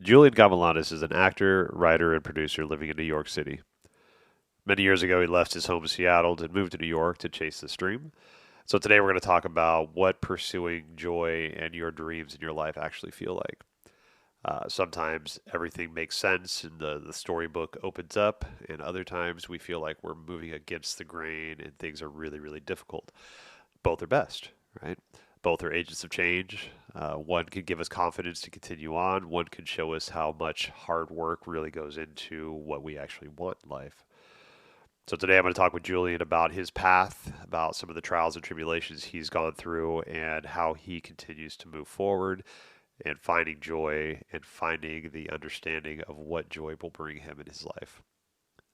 Julian Gavilanes is an actor, writer, and producer living in New York City. Many years ago, he left his home in Seattle and moved to New York to chase this dream. So today we're going to talk about what pursuing joy and your dreams in your life actually feel like. Sometimes everything makes sense and the storybook opens up, and other times we feel like we're moving against the grain and things are really, really difficult. Both are best, right? Both are agents of change. One can give us confidence to continue on. One can show us how much hard work really goes into what we actually want in life. So today I'm going to talk with Julian about his path, about some of the trials and tribulations he's gone through, and how he continues to move forward and finding joy and finding the understanding of what joy will bring him in his life.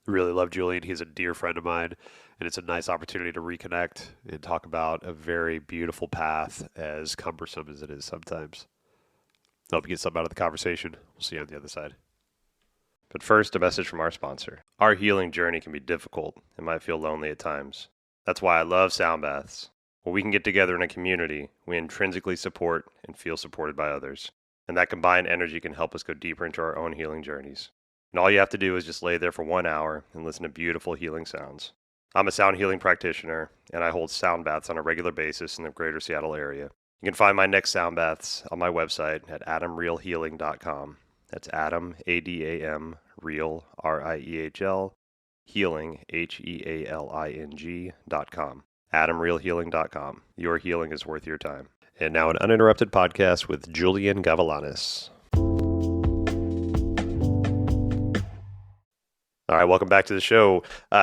Really love Julian. He's a dear friend of mine, and it's a nice opportunity to reconnect and talk about a very beautiful path, as cumbersome as it is sometimes. Hope you get something out of the conversation. We'll see you on the other side. But first, a message from our sponsor. Our healing journey can be difficult and might feel lonely at times. That's why I love sound baths. When we can get together in a community, we intrinsically support and feel supported by others. And that combined energy can help us go deeper into our own healing journeys. And all you have to do is just lay there for 1 hour and listen to beautiful healing sounds. I'm a sound healing practitioner, and I hold sound baths on a regular basis in the greater Seattle area. You can find my next sound baths on my website at adamrealhealing.com. That's Adam, ADAM, Real, RIEHL, Healing, HEALING.com. AdamRealHealing.com. Your healing is worth your time. And now an uninterrupted podcast with Julian Gavilanes. All right, welcome back to the show.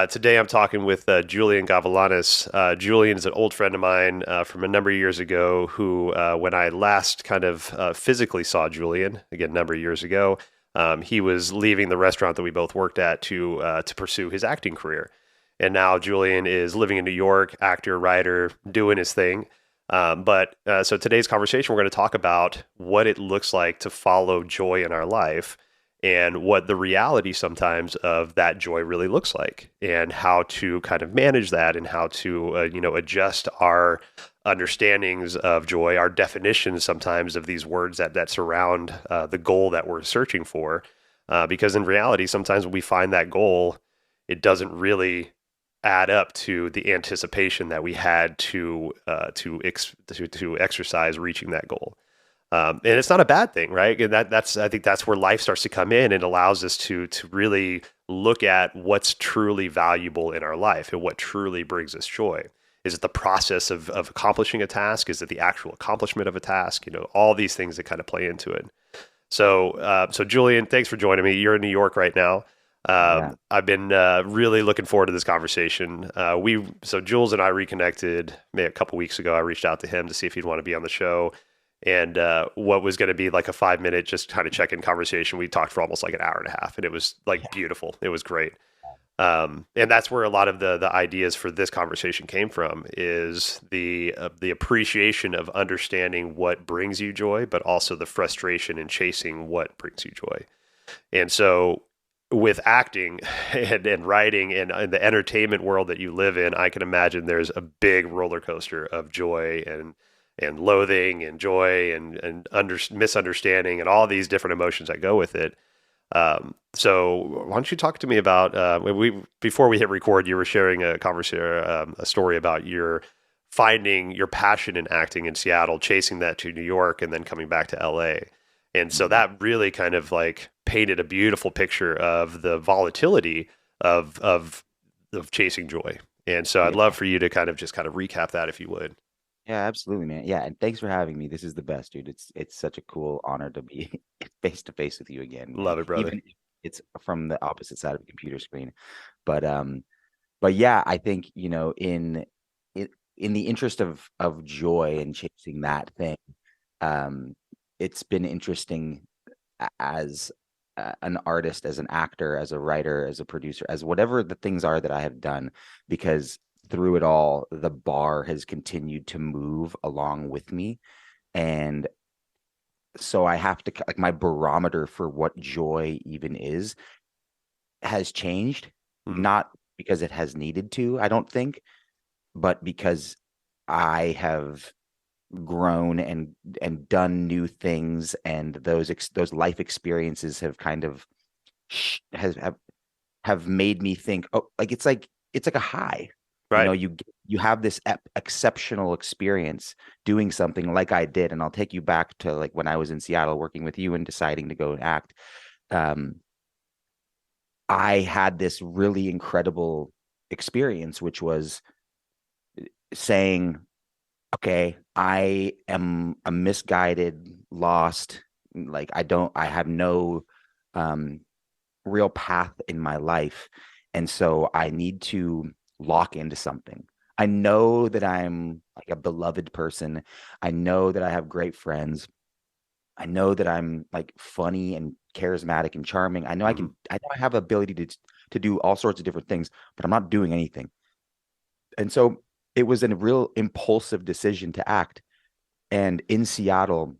Today I'm talking with Julian Gavilanes. Julian is an old friend of mine from a number of years ago who, when I last kind of physically saw Julian, again, a number of years ago, he was leaving the restaurant that we both worked at to pursue his acting career. And now Julian is living in New York, actor, writer, doing his thing. So today's conversation, we're going to talk about what it looks like to follow joy in our life and what the reality sometimes of that joy really looks like and how to kind of manage that and how to, adjust our understandings of joy, our definitions sometimes of these words that surround the goal that we're searching for. Because in reality, sometimes when we find that goal, it doesn't really add up to the anticipation that we had to exercise reaching that goal. And it's not a bad thing, right? And I think that's where life starts to come in and allows us to really look at what's truly valuable in our life and what truly brings us joy. Is it the process of accomplishing a task? Is it the actual accomplishment of a task? All these things that kind of play into it. So Julian, thanks for joining me. You're in New York right now. Yeah. I've been really looking forward to this conversation. So Jules and I reconnected maybe a couple weeks ago. I reached out to him to see if he'd want to be on the show. And what was going to be like a 5 minute just kind of check-in conversation, we talked for almost like an hour and a half, and it was like beautiful. It was great. And that's where a lot of the ideas for this conversation came from, is the appreciation of understanding what brings you joy, but also the frustration in chasing what brings you joy. And so with acting and writing and the entertainment world that you live in, I can imagine there's a big roller coaster of joy and loathing and joy and misunderstanding and all these different emotions that go with it. So why don't you talk to me about before we hit record, you were sharing a story about your finding your passion in acting in Seattle, chasing that to New York, and then coming back to LA. And so that really kind of like painted a beautiful picture of the volatility of chasing joy. And so I'd Yeah. love for you to kind of recap that if you would. Yeah, absolutely, man. Yeah, and thanks for having me. This is the best, dude. It's such a cool honor to be face to face with you again, man. Love it, brother. Even if it's from the opposite side of the computer screen. But but yeah, I think, in in the interest of joy and chasing that thing, um, it's been interesting as an artist, as an actor, as a writer, as a producer, as whatever the things are that I have done, because through it all, the bar has continued to move along with me. And so I have to, like, my barometer for what joy even is has changed, Mm, not because it has needed to, I don't think, but because I have grown and done new things, and those life experiences have kind of has have made me think, oh, like a high. Right. You have this exceptional experience doing something like I did, and I'll take you back to like when I was in Seattle working with you and deciding to go and act. Um, I had this really incredible experience, which was saying, okay, I am a misguided, lost, like I have no um real path in my life. And so I need to lock into something. I know that I'm like a beloved person. I know that I have great friends. I know that I'm like funny and charismatic and charming. Hmm. I know I have the ability to do all sorts of different things, but I'm not doing anything. And so it was a real impulsive decision to act. And in Seattle,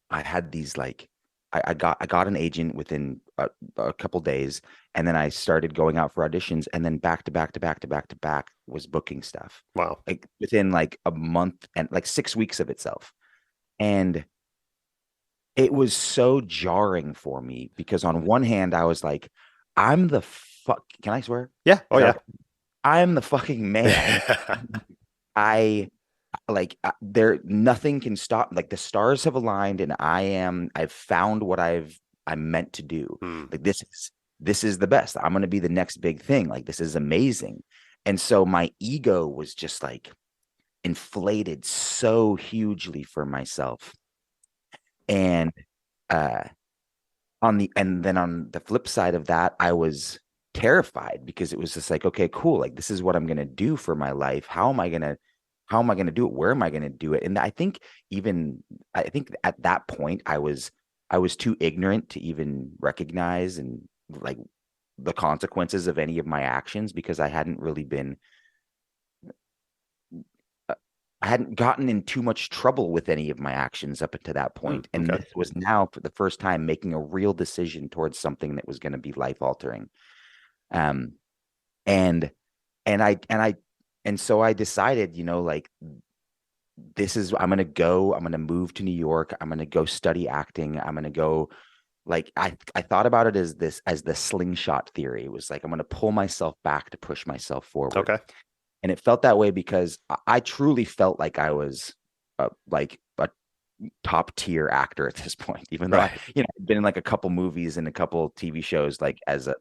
I had these like I got an agent within a couple days, and then I started going out for auditions, and then back to back to back to back to back was booking stuff Wow. like within like a month and like 6 weeks of itself. And it was so jarring for me because on one hand I was like, I'm the fuck, can I swear? Yeah. Oh Is that yeah. okay? I'm the fucking man. I like there nothing can stop, like the stars have aligned, and I've found what I'm meant to do. Hmm. Like this is the best. I'm going to be the next big thing. Like this is amazing. And so my ego was just like inflated so hugely for myself. And uh and then on the flip side of that, I was terrified because it was just like, okay, cool. Like this is what I'm gonna do for my life. How am I gonna do it? Where am I gonna do it? And even I think at that point I was too ignorant to even recognize and like the consequences of any of my actions because uh, I hadn't gotten in too much trouble with any of my actions up until that Hmm. point. And Okay. this was now for the first time making a real decision towards something that was going to be life altering. Um, and, and I, and so I decided, like, I'm going to move to New York. I'm going to go study acting. I'm going to go, like, I thought about it as the slingshot theory. It was like, I'm going to pull myself back to push myself forward. Okay. And it felt that way because I truly felt like I was like a top tier actor at this point, even though Right. I've been in like a couple movies and a couple TV shows, like as a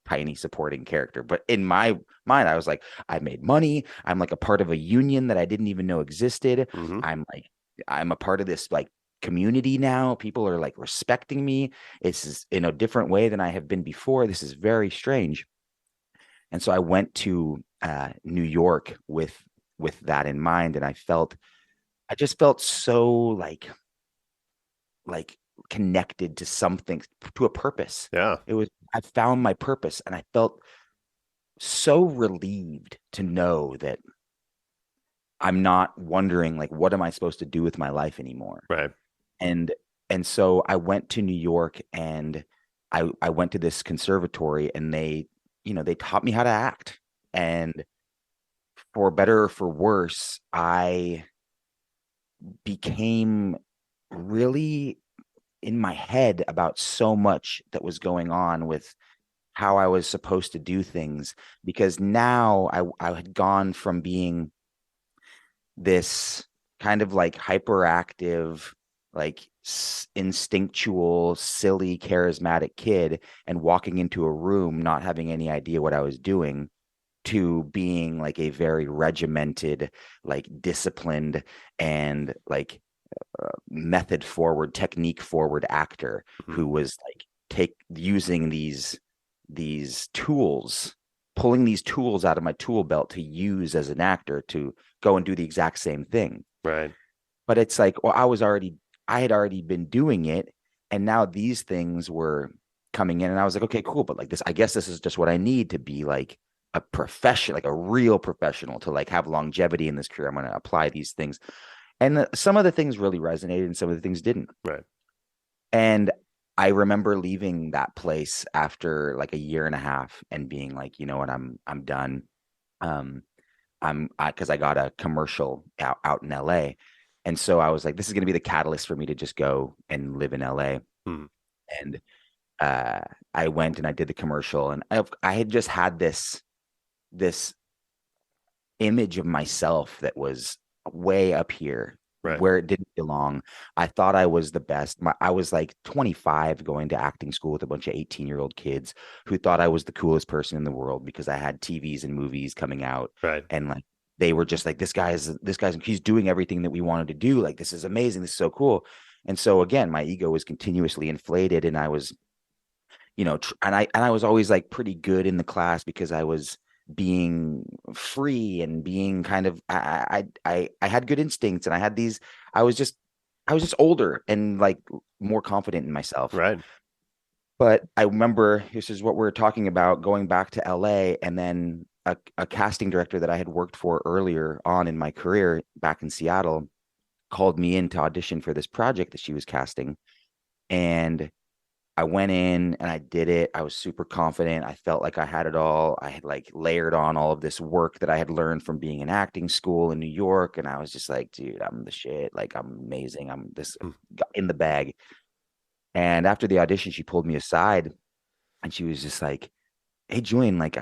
tiny supporting character. But in my mind, I was like, I made money. I'm like a part of a union that I didn't even know existed. Hmm. I'm like, I'm a part of this like community now. People are like respecting me. It's just in a different way than I have been before. This is very strange. And so I went to New York with that in mind, and I just felt so like connected to something, to a purpose. Yeah. I found my purpose, and I felt so relieved to know that I'm not wondering like what am I supposed to do with my life anymore. Right. And and so I went to New York, and I went to this conservatory, and they taught me how to act. And for better or for worse, I became really in my head about so much that was going on with how I was supposed to do things, because now I had gone from being this kind of like hyperactive, like instinctual, silly, charismatic kid and walking into a room not having any idea what I was doing, to being like a very regimented, like disciplined and like method forward, technique forward actor Hmm. who was like take using these tools, pulling these tools out of my tool belt to use as an actor to go and do the exact same thing. Right. But it's like, well, I had already been doing it, and now these things were coming in, and I was like, okay, cool, but like this, I guess this is just what I need to be like a professional, like a real professional, to like have longevity in this career. I'm going to apply these things, and some of the things really resonated, and some of the things didn't. Right. And I remember leaving that place after like a year and a half and being like, you know what, I'm done. Um, because I got a commercial out in LA, And so I was like, this is going to be the catalyst for me to just go and live in LA. Hmm. And uh, I went and I did the commercial, and I had just had this image of myself that was way up here Right. where it didn't belong. I thought I was the best. I was like 25 going to acting school with a bunch of 18-year-old kids who thought I was the coolest person in the world because I had TVs and movies coming out, Right. and like they were just like, this guy's he's doing everything that we wanted to do. Like, this is amazing. This is so cool. And so again, my ego was continuously inflated, and I was, and I was always like pretty good in the class because I was being free and being kind of I had good instincts, and I was just I was just older and like more confident in myself. Right. But I remember, this is what we're talking about, going back to LA, and then a casting director that I had worked for earlier on in my career back in Seattle called me in to audition for this project that she was casting. And I went in and I did it. I was super confident. I felt like I had it all. I had like layered on all of this work that I had learned from being in acting school in New York. And I was just like, dude, I'm the shit. Like, I'm amazing. I'm this Hmm. in the bag. And after the audition, she pulled me aside and she was just like, hey, Julian, like,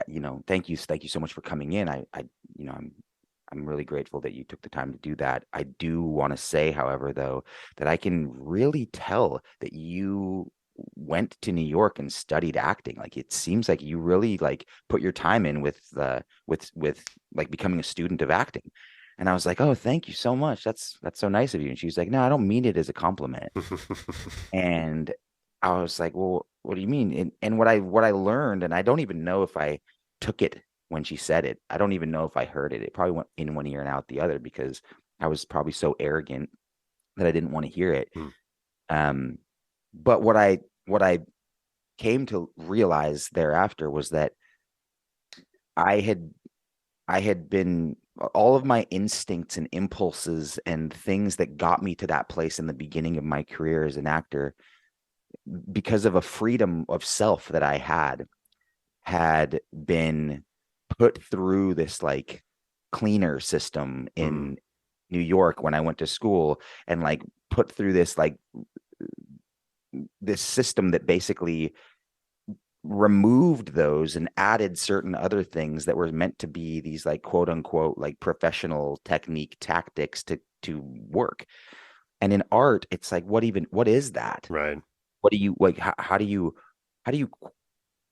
thank you so much for coming in. I'm really grateful that you took the time to do that. I do want to say, however, though, that I can really tell that you went to New York and studied acting. Like, it seems like you really like put your time in with like becoming a student of acting. And I was like, oh, thank you so much. That's so nice of you. And she was like, no, I don't mean it as a compliment. And I was like, well, what do you mean? And what I learned, and I don't even know if I took it when she said it. I don't even know if I heard it. It probably went in one ear and out the other because I was probably so arrogant that I didn't want to hear it. Hmm. Um, but what I came to realize thereafter was that I had I had been all of my instincts and impulses and things that got me to that place in the beginning of my career as an actor, because of a freedom of self that I had been put through this like cleaner system Hmm. in New York when I went to school, and like put through this system that basically removed those and added certain other things that were meant to be these like quote unquote like professional technique tactics to work. And in art, it's like, what is that? Right. What do you like? How do you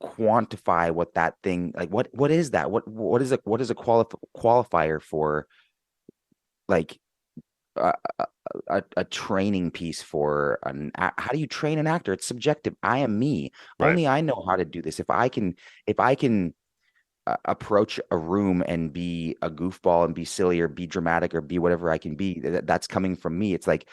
quantify what that thing like? What is that? What is a qualifier for like a, a training piece for how do you train an actor? It's subjective. I am me. Right. Only I know how to do this. If I can approach a room and be a goofball and be silly or be dramatic or be whatever I can be, that's coming from me. It's like,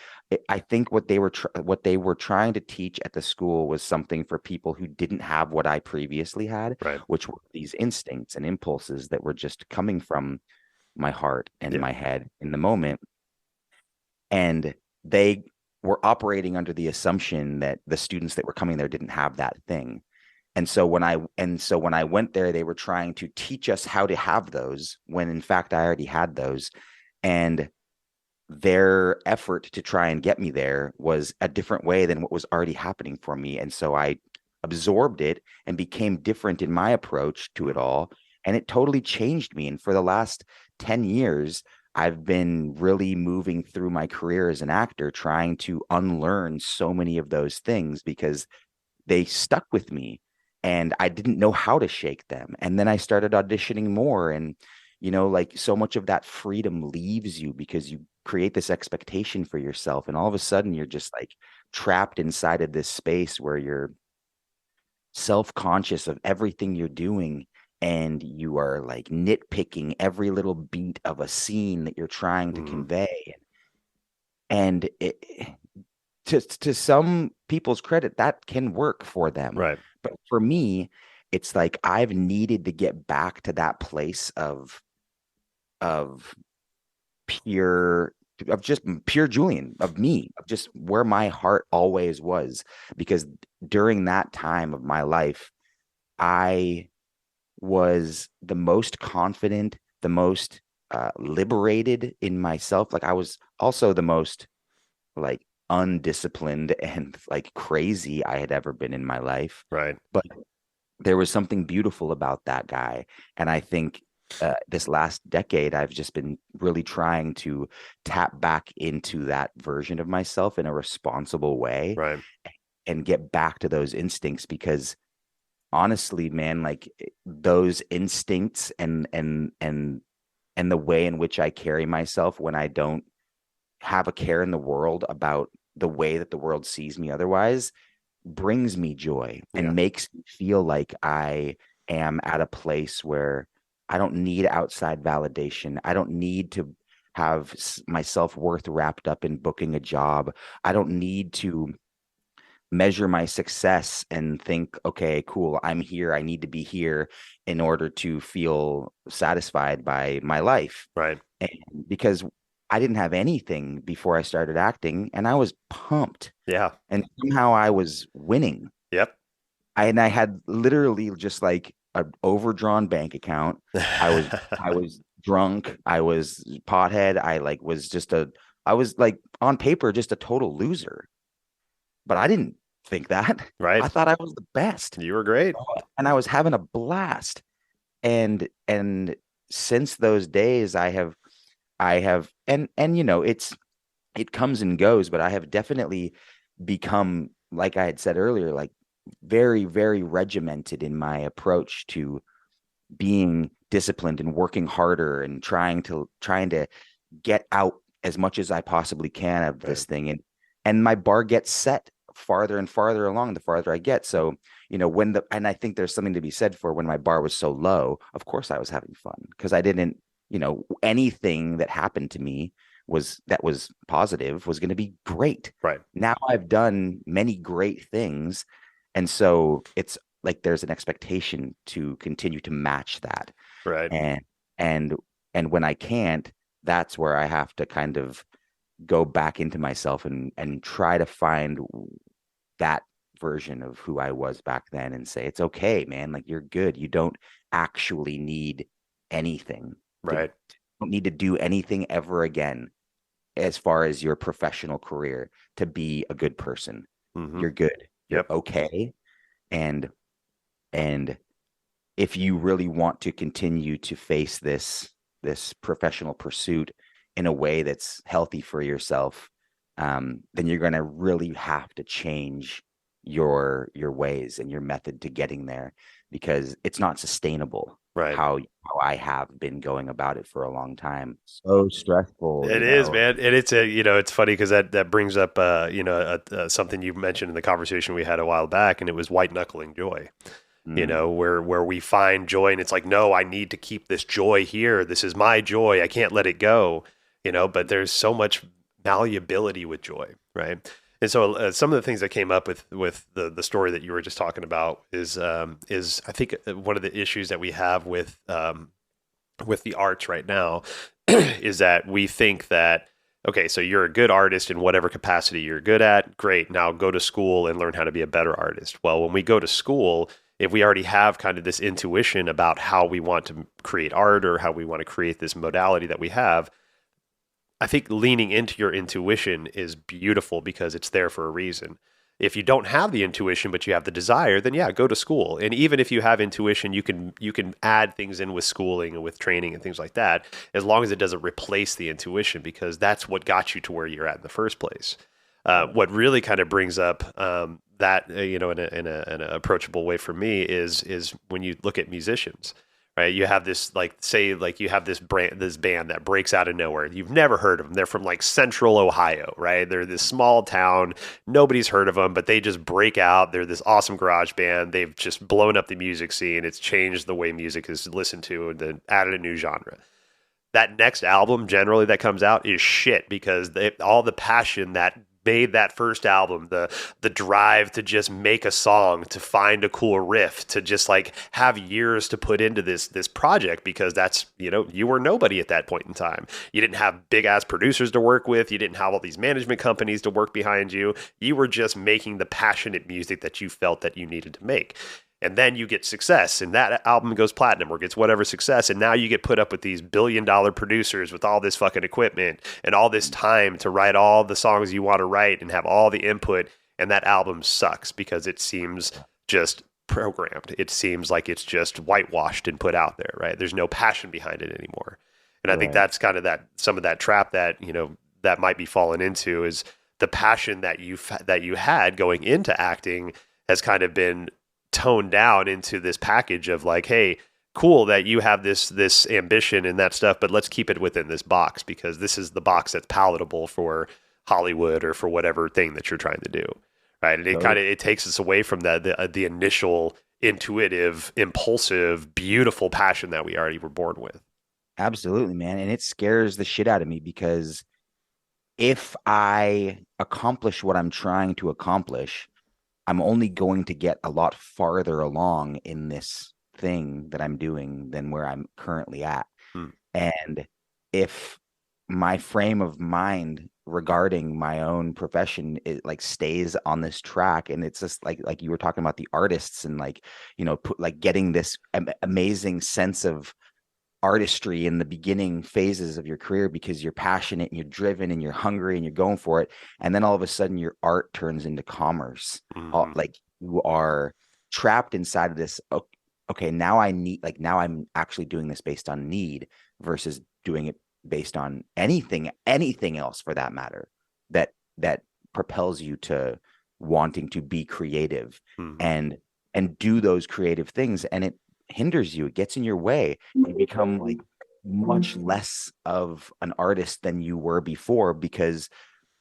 I think what they were trying to teach at the school was something for people who didn't have what I previously had, Right. which were these instincts and impulses that were just coming from my heart and Yeah. my head in the moment. And they were operating under the assumption that the students that were coming there didn't have that thing. And so when I went there, they were trying to teach us how to have those when in fact I already had those. And their effort to try and get me there was a different way than what was already happening for me. And so I absorbed it and became different in my approach to it Hmm. all. And it totally changed me. And for the last 10 years, I've been really moving through my career as an actor, trying to unlearn so many of those things because they stuck with me and I didn't know how to shake them. And then I started auditioning more. And, like so much of that freedom leaves you because you create this expectation for yourself. And all of a sudden, you're just like trapped inside of this space where you're self conscious of everything you're doing. And you are like nitpicking every little beat of a scene that you're trying to Hmm. convey. And to some people's credit, that can work for them. Right. But for me, it's like I've needed to get back to that place of pure of just pure Julian, of me, of just where my heart always was. Because during that time of my life, I was the most confident, the most liberated in myself. Like, I was also the most like undisciplined and like crazy I had ever been in my life. Right. But there was something beautiful about that guy. And I think this last decade, I've just been really trying to tap back into that version of myself in a responsible way Right. and get back to those instincts because honestly, man, like those instincts and the way in which I carry myself when I don't have a care in the world about the way that the world sees me otherwise brings me joy Yeah. and makes me feel like I am at a place where I don't need outside validation. I don't need to have my self-worth wrapped up in booking a job. I don't need to measure my success and think, okay, cool, I'm here. I need to be here in order to feel satisfied by my life. Right. And because I didn't have anything before I started acting and I was pumped Yeah. and somehow I was winning. Yep. I had literally just like an overdrawn bank account. I was drunk. I was pothead. I was like on paper just a total loser. But I didn't think that. Right. I thought I was the best. You were great. And I was having a blast. And since those days I have and you know it comes and goes, but I have definitely become, like I had said earlier, like very, very regimented in my approach to being disciplined and working harder and trying to get out as much as I possibly can of Right. this thing. And my bar gets set farther and farther along the farther I get. So, and I think there's something to be said for when my bar was so low, of course I was having fun because I didn't, anything that happened to me that was positive was going to be great. Right. Now I've done many great things. And so it's like there's an expectation to continue to match that. Right. And and and when I can't, that's where I have to kind of go back into myself and try to find that version of who I was back then and say, it's okay, man. Like you're good. You don't actually need anything. Right. Don't need to do anything ever again as far as your professional career to be a good person. Mm-hmm. You're good. You're Yep. okay. And and if you really want to continue to face this professional pursuit in a way that's healthy for yourself, then you're going to really have to change your ways and your method to getting there because it's not sustainable. Right. How I have been going about it for a long time. So stressful, It is, man. And it's it's funny because that brings up, something you mentioned in the conversation we had a while back, and it was white knuckling joy. Where we find joy and it's like, no, I need to keep this joy here. This is my joy. I can't let it go, but there's so much malleability with joy. Right. And so some of the things that came up with the story that you were just talking about is I think one of the issues that we have with the arts right now is that we think that, okay, so you're a good artist in whatever capacity you're good at. Great. Now go to school and learn how to be a better artist. Well, when we go to school, if we already have kind of this intuition about how we want to create art or how we want to create this modality that we have, I think leaning into your intuition is beautiful because it's there for a reason. If you don't have the intuition, but you have the desire, then yeah, go to school. And even if you have intuition, you can add things in with schooling and with training and things like that, as long as it doesn't replace the intuition, because that's what got you to where you're at in the first place. What really kind of brings up that in an approachable way for me is when you look at musicians. Right, you have this you have this band that breaks out of nowhere. You've never heard of them. They're from like Central Ohio, right? They're this small town. Nobody's heard of them, but they just break out. They're this awesome garage band. They've just blown up the music scene. It's changed the way music is listened to and then added a new genre. That next album generally that comes out is shit because all the passion that made that first album, the drive to just make a song, to find a cool riff, to just like have years to put into this project, because that's, you were nobody at that point in time. You didn't have big ass producers to work with. You didn't have all these management companies to work behind you. You were just making the passionate music that you felt that you needed to make. and then you get success, and that album goes platinum or gets whatever success, and now you get put up with these billion-dollar producers with all this fucking equipment and all this time to write all the songs you want to write and have all the input, and that album sucks because it seems just programmed. It seems like it's just whitewashed and put out there, right? There's no passion behind it anymore. And I think Right. that's kind of that some of that trap that, that might be fallen into is the passion that you had going into acting has kind of been toned down into this package of like, hey, cool that you have this ambition and that stuff, but let's keep it within this box because this is the box that's palatable for Hollywood or for whatever thing that you're trying to do, right? And it takes us away from the initial intuitive, impulsive, beautiful passion that we already were born with. Absolutely, man. And it scares the shit out of me because if I accomplish what I'm trying to accomplish, I'm only going to get a lot farther along in this thing that I'm doing than where I'm currently at. Hmm. And if my frame of mind regarding my own profession, it like stays on this track, and it's just like you were talking about the artists and like, getting this amazing sense of artistry in the beginning phases of your career because you're passionate and you're driven and you're hungry and you're going for it, and then all of a sudden your art turns into commerce. Like you are trapped inside of this. Okay, now now I'm actually doing this based on need versus doing it based on anything else for that matter that propels you to wanting to be creative and do those creative things, and it hinders you. It gets in your way. You become like much less of an artist than you were before because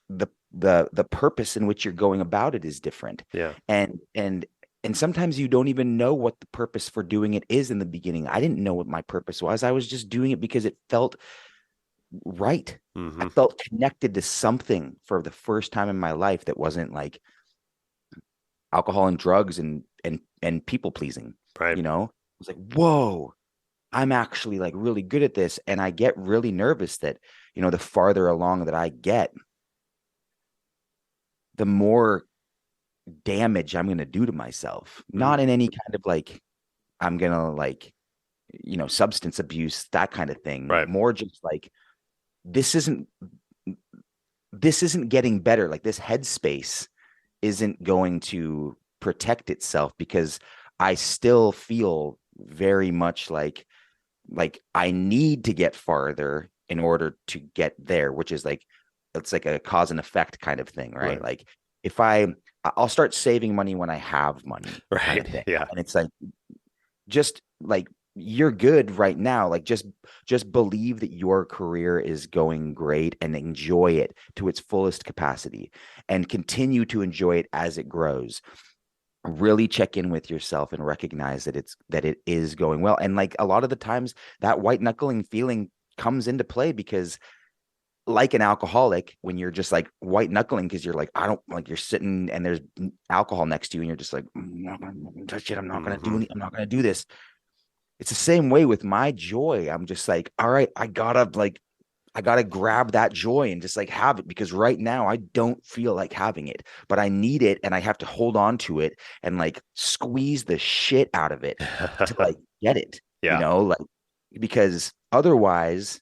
the purpose in which you're going about it is different. Yeah. And sometimes you don't even know what the purpose for doing it is in the beginning. I didn't know what my purpose was. I was just doing it because it felt right. I felt connected to something for the first time in my life that wasn't like alcohol and drugs and people pleasing. Right. It's like, whoa, I'm actually like really good at this. And I get really nervous that, the farther along that I get, the more damage I'm going to do to myself. Not in any kind of like, I'm going to like, substance abuse, that kind of thing. Right. More just like, this isn't getting better. Like this headspace isn't going to protect itself because I still feel very much like I need to get farther in order to get there, which is like, it's like a cause and effect kind of thing, right? Like if I'll start saving money when I have money. Right. Kind of thing. Yeah. And it's like, just like, you're good right now. Like just believe that your career is going great and enjoy it to its fullest capacity and continue to enjoy it as it grows. Really check in with yourself and recognize that it is going well. And like a lot of the times that white knuckling feeling comes into play because like an alcoholic, when you're just like white knuckling because you're like, I don't like, you're sitting and there's alcohol next to you and you're just like, I'm not gonna touch it. I'm not going to do anything. I'm not going to do this. It's the same way with my joy. I'm just like, all right, I gotta grab that joy and just like have it because right now I don't feel like having it, but I need it and I have to hold on to it and like squeeze the shit out of it to like get it, like, because otherwise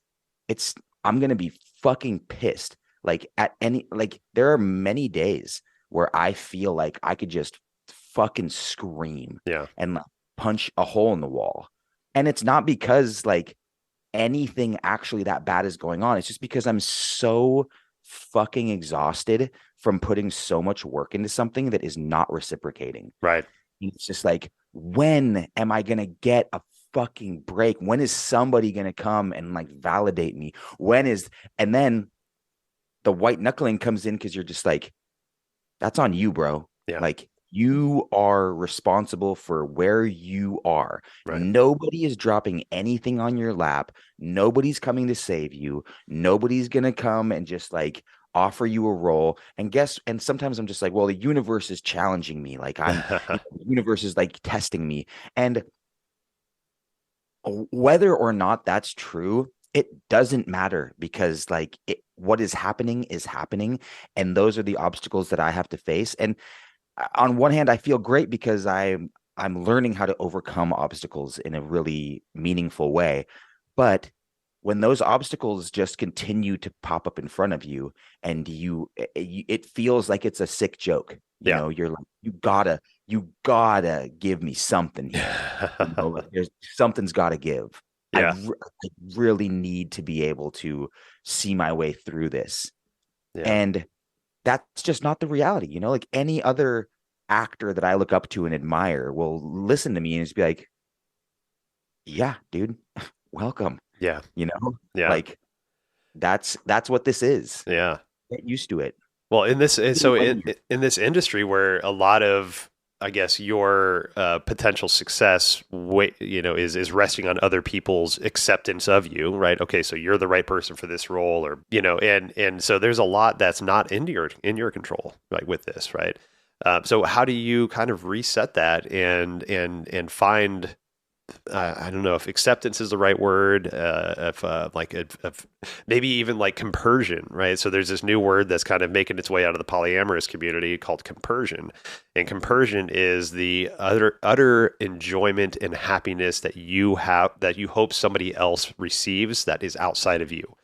I'm going to be fucking pissed. Like there are many days where I feel like I could just fucking scream and like, punch a hole in the wall. And it's not because like anything actually that bad is going on. It's just because I'm so fucking exhausted from putting so much work into something that is not reciprocating. Right. It's just like, when am I going to get a fucking break? When is somebody going to come and like validate me? And then the white knuckling comes in because you're just like, that's on you, bro. Yeah. Like, you are responsible for where you are. Right. Nobody is dropping anything on your lap. Nobody's coming to save you. Nobody's going to come and just like offer you a role. And sometimes I'm just like, well, the universe is challenging me. Like the universe is like testing me. And whether or not that's true, it doesn't matter because like what is happening is happening. And those are the obstacles that I have to face. And on one hand, I feel great because I'm I'm learning how to overcome obstacles in a really meaningful way. But when those obstacles just continue to pop up in front of you and it feels like it's a sick joke, Yeah. you're like, you gotta give me something here. Like there's something's got to give. Yeah. I really need to be able to see my way through this. Yeah. And that's just not the reality. Like any other actor that I look up to and admire will listen to me and just be like, yeah, dude, welcome. Yeah. You know, Yeah. like that's what this is. Yeah. Get used to it. Well, in this, Even so when you're in this industry where a lot of, I guess, your potential success, is resting on other people's acceptance of you, right? Okay, so you're the right person for this role, or and so there's a lot that's not in your control, right, with this, right? So how do you kind of reset that and find I don't know if acceptance is the right word, if maybe even like compersion, right? So there's this new word that's kind of making its way out of the polyamorous community called compersion, and compersion is the utter enjoyment and happiness that you have that you hope somebody else receives that is outside of you,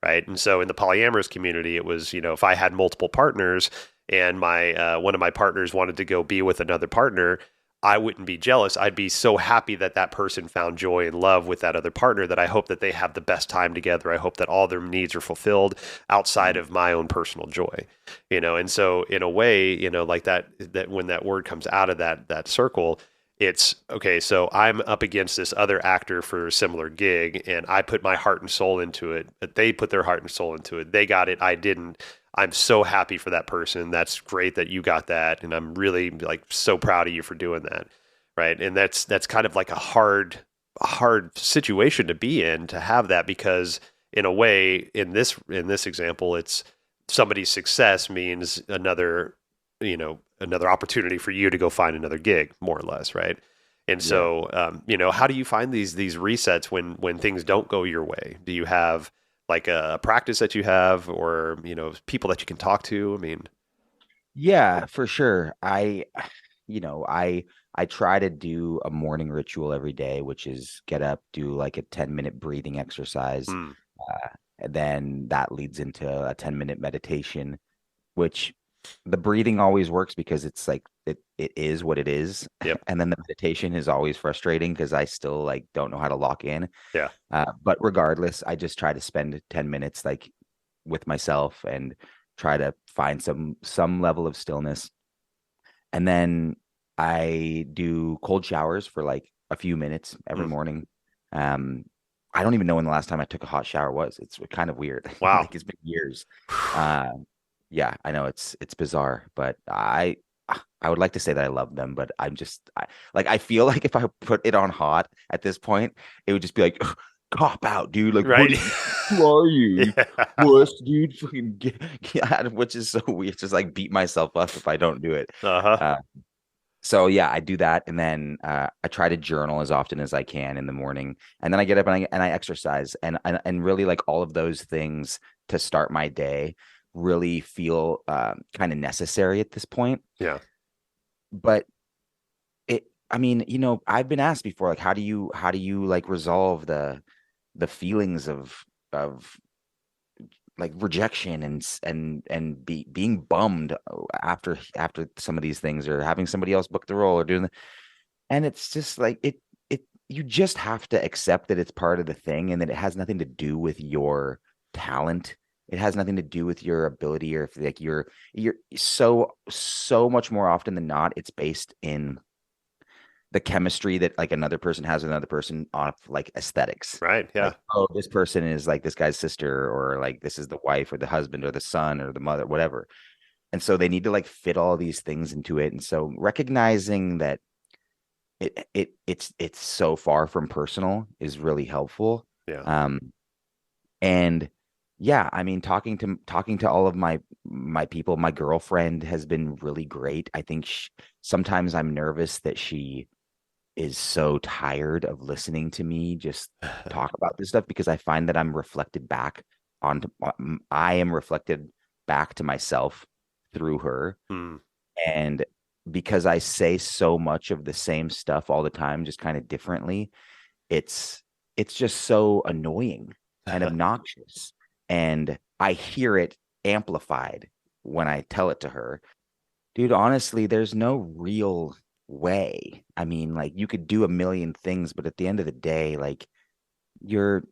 right? And so in the polyamorous community, it was if I had multiple partners and my one of my partners wanted to go be with another partner. I wouldn't be jealous. I'd be so happy that that person found joy and love with that other partner that I hope that they have the best time together. I hope that all their needs are fulfilled outside of my own personal joy, And so in a way, like that when that word comes out of that circle, it's okay. So I'm up against this other actor for a similar gig and I put my heart and soul into it, but they put their heart and soul into it. They got it. I didn't. I'm so happy for that person. That's great that you got that. And I'm really like so proud of you for doing that. Right. And that's kind of like a hard situation to be in to have that because in a way, in this example, it's somebody's success means another opportunity for you to go find another gig, more or less, right? And Yeah. so, how do you find these resets when things don't go your way? Do you have like a practice that you have, or people that you can talk to? I mean, Yeah, for sure. I try to do a morning ritual every day, which is get up, do like a 10-minute breathing exercise. hmm, And then that leads into a 10-minute meditation, which the breathing always works because it's like it is what it is. yep, And then the meditation is always frustrating because I still like don't know how to lock in. yeah, But regardless, I just try to spend 10 minutes like with myself and try to find some level of stillness. And then I do cold showers for like a few minutes every mm, morning. Um, I don't even know when the last time I took a hot shower was. It's kind of weird. wow, Like it's been years. Uh, yeah, I know it's bizarre, but I would like to say that I love them, but I feel like if I put it on hot at this point, it would just be like cop out, dude. Like right, who are you? yeah, Wuss, dude. Fucking get out of which is so weird. Just like beat myself up if I don't do it. uh-huh, Uh, so yeah, I do that, and then I try to journal as often as I can in the morning, and then I get up and I exercise, and really like all of those things to start my day really feel kind of necessary at this point. yeah, But I mean, I've been asked before, like, how do you like resolve the feelings of like rejection and being bummed after some of these things or having somebody else book the role or doing and it's just like you just have to accept that it's part of the thing and that it has nothing to do with your talent. It has nothing to do with your ability or if like you're so much more often than not, it's based in the chemistry that like another person has with another person off like aesthetics. right, yeah, Like, oh, this person is like this guy's sister, or like this is the wife or the husband or the son or the mother, whatever. And so they need to like fit all these things into it. And so recognizing that it's so far from personal is really helpful. yeah, Um, and yeah, I mean, talking to all of my people, my girlfriend has been really great. I think sometimes I'm nervous that she is so tired of listening to me just talk about this stuff because I find that I am reflected back to myself through her. mm, And because I say so much of the same stuff all the time, just kind of differently, it's it's just so annoying and obnoxious. And I hear it amplified when I tell it to her. Dude, honestly, there's no real way. I mean, like you could do a million things, but at the end of the day, like you're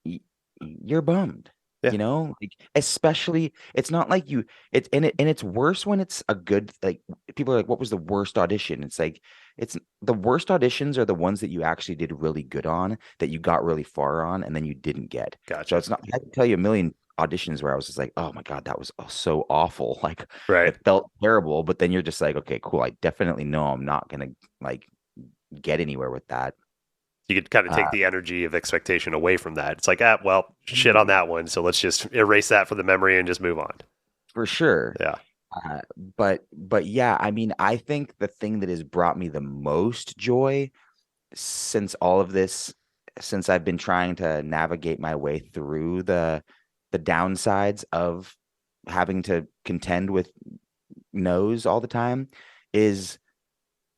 y- you're bummed, Yeah, you know? Like, especially it's not like you it's worse when it's a good like people are like, what was the worst audition? It's like it's the worst auditions are the ones that you actually did really good on, that you got really far on, and then you didn't get. So gotcha. it's not I can tell you a million auditions where I was just like, oh my God, that was so awful. Like Right. it felt terrible, but then you're just like, okay, cool. I definitely know I'm not gonna like get anywhere with that. You could kind of take Uh, the energy of expectation away from that. It's like, ah, well, shit on that one. So let's just erase that from the memory and just move on. for sure. Yeah. Uh, but yeah, I mean, I think the thing that has brought me the most joy since all of this, since I've been trying to navigate my way through the downsides of having to contend with no's all the time, is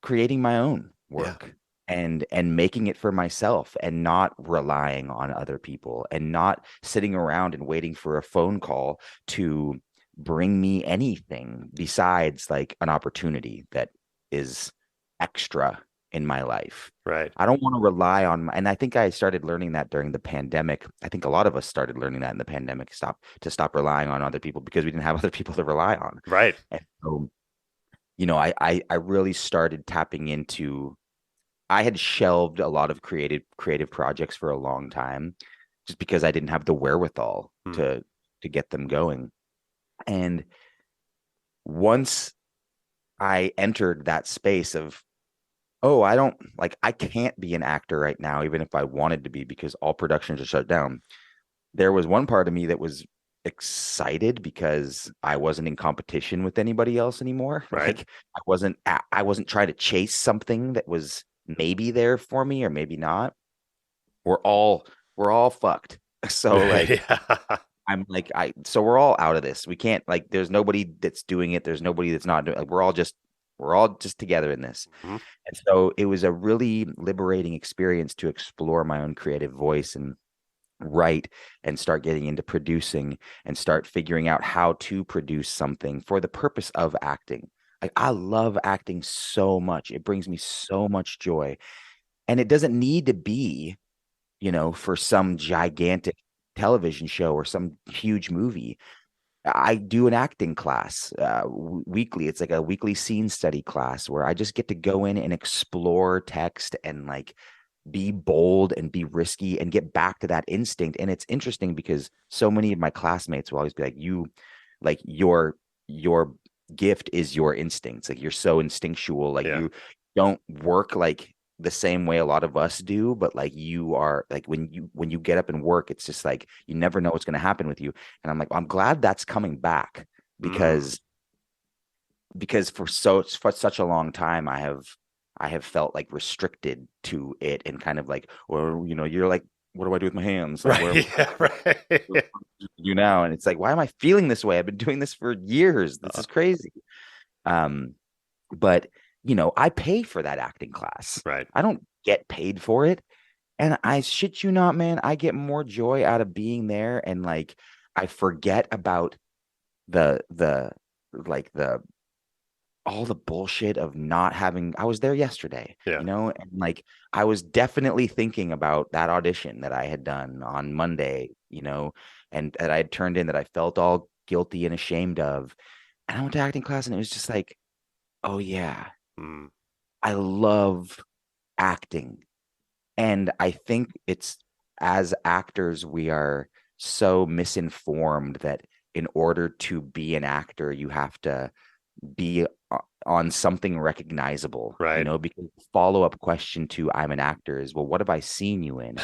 creating my own Yeah. work and making it for myself and not relying on other people and not sitting around and waiting for a phone call to bring me anything besides like an opportunity that is extra in my life. Right. I don't want to rely on and I think I started learning that during the pandemic. I think a lot of us started learning that in the pandemic, stop relying on other people because we didn't have other people to rely on. Right. And so I really started tapping into. I had shelved a lot of creative projects for a long time just because I didn't have the wherewithal Hmm. to get them going. And once I entered that space of, oh, I can't be an actor right now, even if I wanted to be, because all productions are shut down. There was one part of me that was excited because I wasn't in competition with anybody else anymore. Right. Like I wasn't trying to chase something that was maybe there for me or maybe not. We're all we're all fucked. So like Yeah. I'm like so we're all out of this. We can't like there's nobody that's doing it. There's nobody that's not doing like we're all just together in this. Mhm. And so it was a really liberating experience to explore my own creative voice and write and start getting into producing and start figuring out how to produce something for the purpose of acting. Like I love acting so much. It brings me so much joy. And it doesn't need to be, for some gigantic television show or some huge movie. I do an acting class weekly. It's like a weekly scene study class where I just get to go in and explore text and like be bold and be risky and get back to that instinct. And it's interesting because so many of my classmates will always be like, like your gift is your instincts. Like you're so instinctual. Like Yeah. you don't work like the same way a lot of us do, but like you are like when you get up and work, it's just like you never know what's going to happen with you. And I'm like, I'm glad that's coming back Mm. because for such a long time I have felt like restricted to it and kind of like, well, you're like, what do I do with my hands? Like, Right. Yeah. what Right. do you now? And it's like, why am I feeling this way? I've been doing this for years. This Uh, is crazy. Um, but I pay for that acting class. right. I don't get paid for it. And I shit you not, man, I get more joy out of being there. And like, I forget about the like the all the bullshit of not having I was there yesterday, Yeah. and like I was definitely thinking about that audition that I had done on Monday, and that I had turned in that I felt all guilty and ashamed of. And I went to acting class and it was just like, oh yeah, Mm. I love acting. And I think it's as actors, we are so misinformed that in order to be an actor, you have to be on something recognizable, Right. because follow-up question to I'm an actor is, well, what have I seen you in?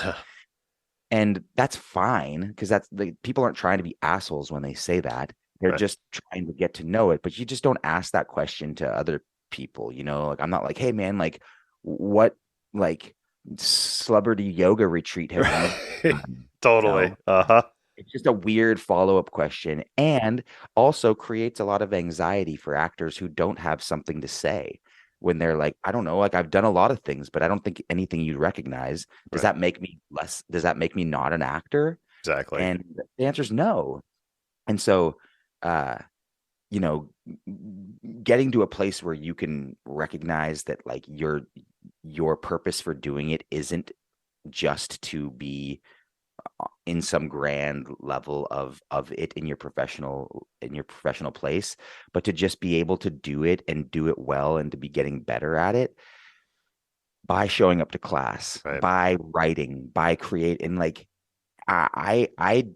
And that's fine because that's the people aren't trying to be assholes when they say that. They're Right. just trying to get to know it. But you just don't ask that question to other people, Like I'm not like, hey man, like what like celebrity yoga retreat have you Right. done? Totally. Uh-huh. it's just a weird follow-up question, and also creates a lot of anxiety for actors who don't have something to say when they're like, I don't know, like I've done a lot of things, but I don't think anything you'd recognize. Does Right. that make me less? Does that make me not an actor? Exactly. And the answer is no. And so, uh, you know, getting to a place where you can recognize that like your purpose for doing it isn't just to be in some grand level of it in your professional place, but to just be able to do it and do it well and to be getting better at it by showing up to class, Right. by writing, by creating. Like I I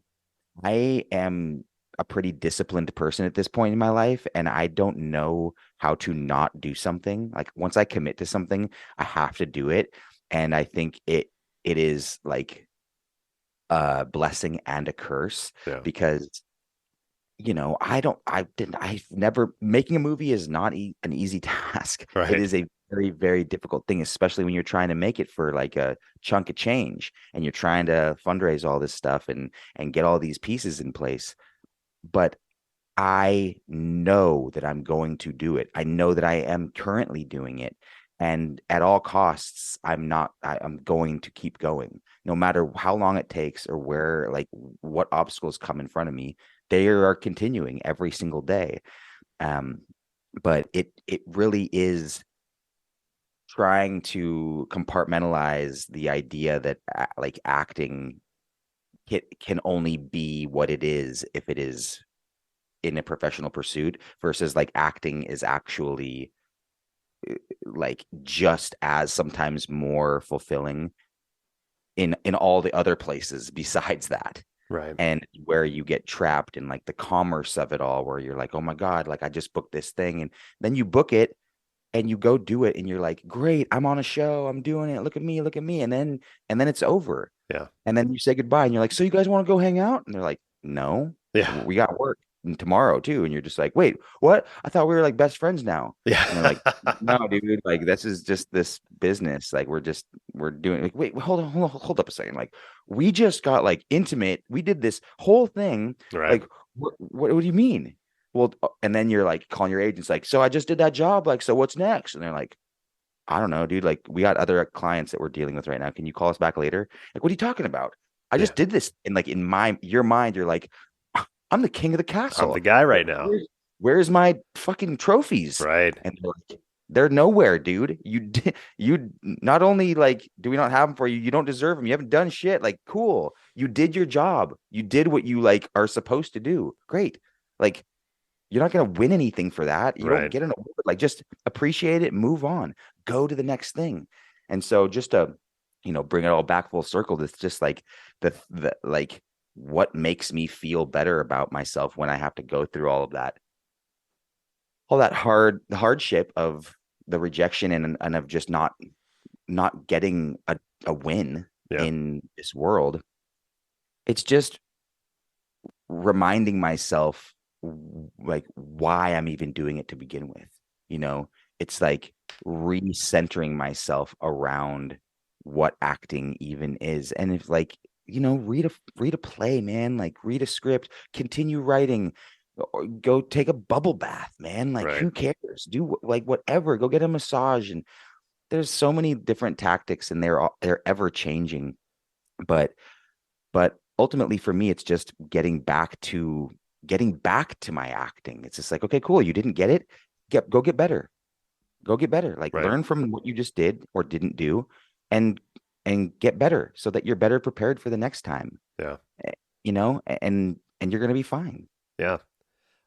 I am a pretty disciplined person at this point in my life, and I don't know how to not do something. Like once I commit to something, I have to do it. And I think it is like a blessing and a curse Yeah. because I've never making a movie is not an easy task. It Right. is a very, very difficult thing, especially when you're trying to make it for like a chunk of change and you're trying to fundraise all this stuff and get all these pieces in place. But I know that I'm going to do it. I know that I am currently doing it. And at all costs, I'm going to keep going. No matter how long it takes or like what obstacles come in front of me, they are continuing every single day. Um, but it really is trying to compartmentalize the idea that like acting can only be what it is if it is in a professional pursuit versus like acting is actually like just as sometimes more fulfilling in all the other places besides that, Right. and where you get trapped in like the commerce of it all, where you're like, oh my god, like I just booked this thing, and then you book it and you go do it and you're like, great, I'm on a show, I'm doing it, look at me, and then it's over, Yeah. and then you say goodbye and you're like, so you guys want to go hang out? And they're like, no, Yeah. we got work tomorrow too. And you're just like, wait, what? I thought we were like best friends now. And they're like, Yeah. no, dude, like this is just this business. Like we're doing like, wait, hold up a second. Like we just got like intimate. We did this whole thing. Right. Like, what do you mean? Well, and then you're like calling your agents, like, so I just did that job. Like, so what's next? And they're like, I don't know, dude. Like, we got other clients that we're dealing with right now. Can you call us back later? Like, what are you talking about? I Yeah. just did this. And like in your mind, you're like, I'm the king of the I'm the castle. guy Like, right now. where's my fucking trophies? Right. And they're like, they're nowhere, dude. You not only like do we not have them for you, you don't deserve them. You haven't done shit. Like, cool. You did your job. You did what you like are supposed to do. Great. Like, you're not going to win anything for that. You don't Right. get an award. Like, just appreciate it, move on, go to the next thing. And so, just to, bring it all back full circle, it's just like the like what makes me feel better about myself when I have to go through all that hardship of the rejection and of just not getting a win Yeah. in this world. It's just reminding myself like why I'm even doing it to begin with. You know, it's like recentering myself around what acting even is. And if like, read a play, man, like read a script, continue writing, or go take a bubble bath, man. Like Right. who cares? Do like whatever, go get a massage. And there's so many different tactics and they're ever changing. But ultimately for me, it's just getting back to my acting. It's just like, okay, cool. You didn't get it. Go get better. Go get better. Like Right. learn from what you just did or didn't do and get better so that you're better prepared for the next time. Yeah. eh, and you're gonna be fine. Yeah.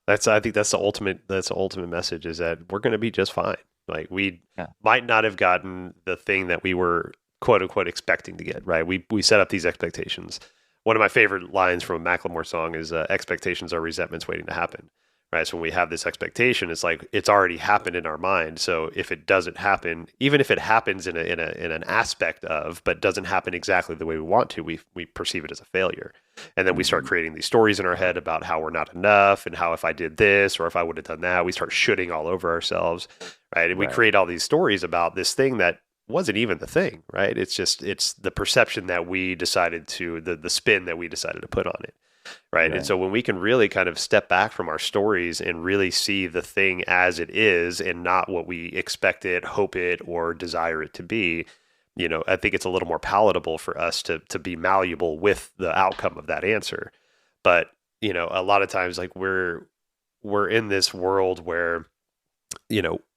I think that's the ultimate message is that we're going to be just fine. Like we Yeah. might not have gotten the thing that we were quote unquote expecting to get, right? We set up these expectations. One of my favorite lines from a Macklemore song is expectations are resentments waiting to happen. Right. So when we have this expectation, it's like it's already happened in our mind. So if it doesn't happen, even if it happens in an aspect of, but doesn't happen exactly the way we want to, we perceive it as a failure. And then we start Mhm. creating these stories in our head about how we're not enough and how if I did this or if I would have done that, we start shooting all over ourselves. Right. And we Right. create all these stories about this thing that wasn't even the thing, right? It's the perception that we decided to, the spin that we decided to put on it. right? And Right. so when we can really kind of step back from our stories and really see the thing as it is and not what we expect it, hope it, or desire it to be, I think it's a little more palatable for us to be malleable with the outcome of that answer. But, a lot of times like we're in this world where,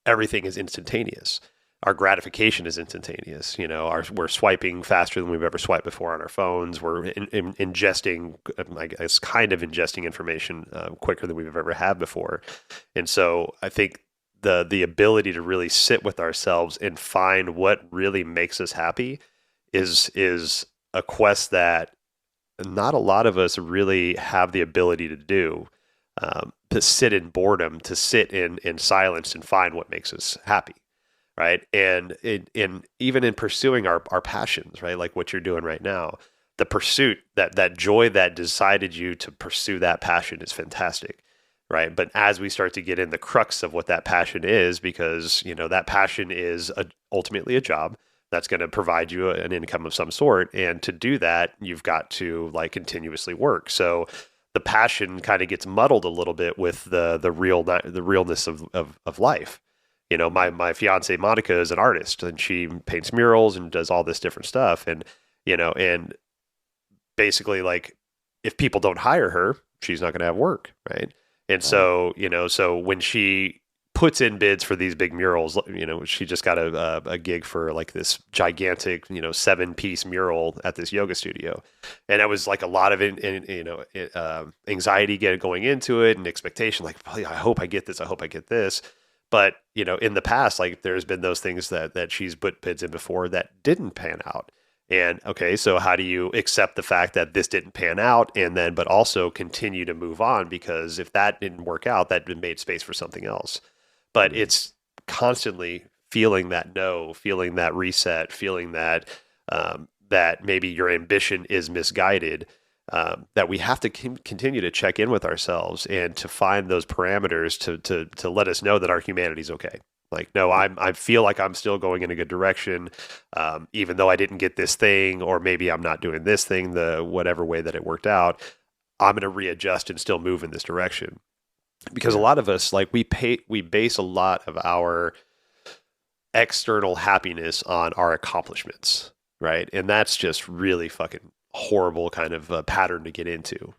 everything is instantaneous. Our gratification is instantaneous. We're swiping faster than we've ever swiped before on our phones. We're ingesting, I guess, kind of ingesting information quicker than we've ever had before. And so I think the ability to really sit with ourselves and find what really makes us happy is a quest that not a lot of us really have the ability to do. To sit in boredom, to sit in silence and find what makes us happy, right? And even in pursuing our passions, right? Like what you're doing right now, the pursuit, that joy that decided you to pursue that passion is fantastic, right? But as we start to get in the crux of what that passion is, because that passion is ultimately a job that's going to provide you an income of some sort, and to do that, you've got to like continuously work. So the passion kind of gets muddled a little bit with the realness of life. My fiance Monica is an artist, and she paints murals and does all this different stuff. And and basically, like, if people don't hire her, she's not going to have work, right? And so so when she puts in bids for these big murals, she just got a gig for like this gigantic 7-piece mural at this yoga studio, and it was like a lot of anxiety going into it and expectation, like, I hope I get this, I hope I get this. But in the past, like, there's been those things that she's put bids in before that didn't pan out. And okay, so how do you accept the fact that this didn't pan out, and then but also continue to move on, because if that didn't work out, that made space for something else. But it's constantly feeling that no, feeling that reset, feeling that that maybe your ambition is misguided, that we have to continue to check in with ourselves and to find those parameters to let us know that our humanity is okay. Like, no, I feel like I'm still going in a good direction, even though I didn't get this thing, or maybe I'm not doing this thing the whatever way that it worked out. I'm going to readjust and still move in this direction. Because a lot of us, like, we base a lot of our external happiness on our accomplishments, right? And that's just really fucking horrible kind of a pattern to get into,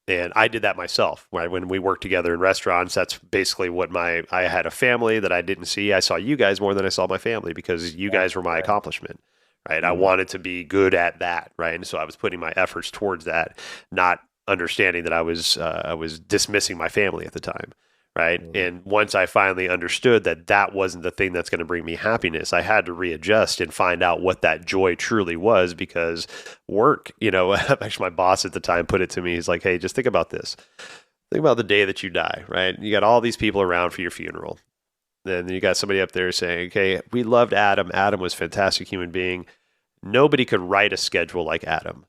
And I did that myself, right? When we worked together in restaurants, that's basically what I had a family that I didn't see. I saw you guys more than I saw my family, because you guys were my accomplishment, right? Mm-hmm. I wanted to be good at that, right? And so I was putting my efforts towards that, not understanding that I was dismissing my family at the time, right? Mm-hmm. And once I finally understood that wasn't the thing that's going to bring me happiness, I had to readjust and find out what that joy truly was. Because work, actually my boss at the time put it to me. He's like, hey, just think about this. Think about the day that you die, right? You got all these people around for your funeral. Then you got somebody up there saying, okay, we loved Adam. Adam was a fantastic human being. Nobody could write a schedule like Adam.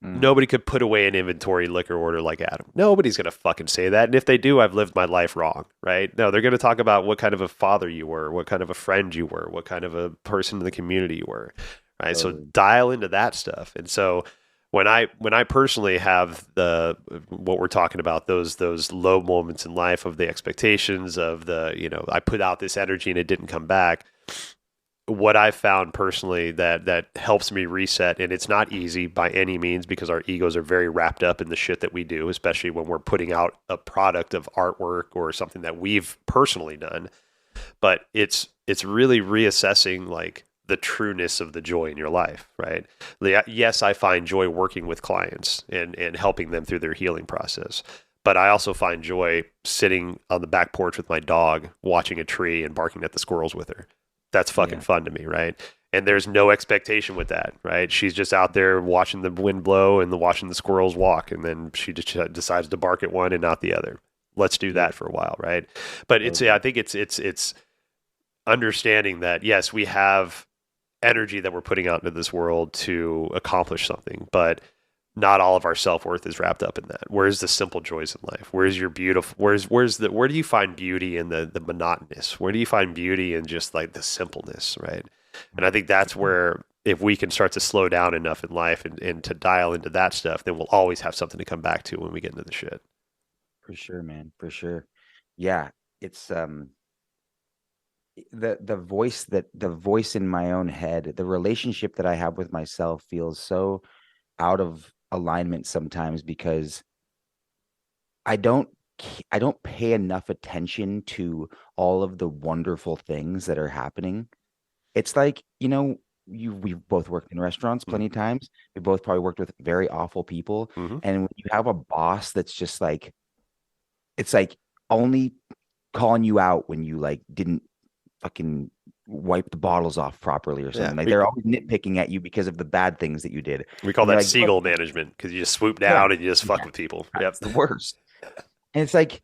Nobody could put away an inventory liquor order like Adam. Nobody's going to fucking say that. And if they do, I've lived my life wrong, right? No, they're going to talk about what kind of a father you were, what kind of a friend you were, what kind of a person in the community you were, right? So dial into that stuff. And so when I personally have what we're talking about, those low moments in life of the expectations of I put out this energy and it didn't come back. What I've found personally that helps me reset, and it's not easy by any means, because our egos are very wrapped up in the shit that we do, especially when we're putting out a product of artwork or something that we've personally done. But it's really reassessing, like, the trueness of the joy in your life, right? Yes, I find joy working with clients and helping them through their healing process. But I also find joy sitting on the back porch with my dog, watching a tree and barking at the squirrels with her. That's fucking fun to me, right? And there's no expectation with that, right? She's just out there watching the wind blow and watching the squirrels walk, and then she just decides to bark at one and not the other. Let's do that for a while, right? But I think it's understanding that, yes, we have energy that we're putting out into this world to accomplish something, but not all of our self-worth is wrapped up in that. Where's the simple joys in life? Where's your beautiful, where do you find beauty in the monotonous? Where do you find beauty in just like the simpleness, right? And I think that's where if we can start to slow down enough in life and to dial into that stuff, then we'll always have something to come back to when we get into the shit. For sure, man. For sure. Yeah. It's the voice in my own head, the relationship that I have with myself feels so out of alignment sometimes because I don't I don't pay enough attention to all of the wonderful things that are happening. It's like, we've both worked in restaurants plenty of times. We both probably worked with very awful people. Mm-hmm. And when you have a boss that's just like, it's like only calling you out when you like didn't fucking wipe the bottles off properly or Yeah, something. Like they're always nitpicking at you because of the bad things that you did. we call And they're that like, look, seagull management because you just swoop yeah, down and you just fuck yeah, with people. Yep. that's the worst. And it's like,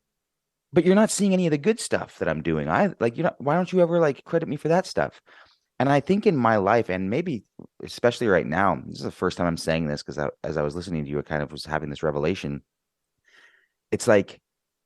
but you're not seeing any of the good stuff that I'm doing. I like, why don't you ever like credit me for that stuff? And I think in my life, and maybe especially right now, this is the first time I'm saying this because as I was listening to you, I kind of was having this revelation. It's like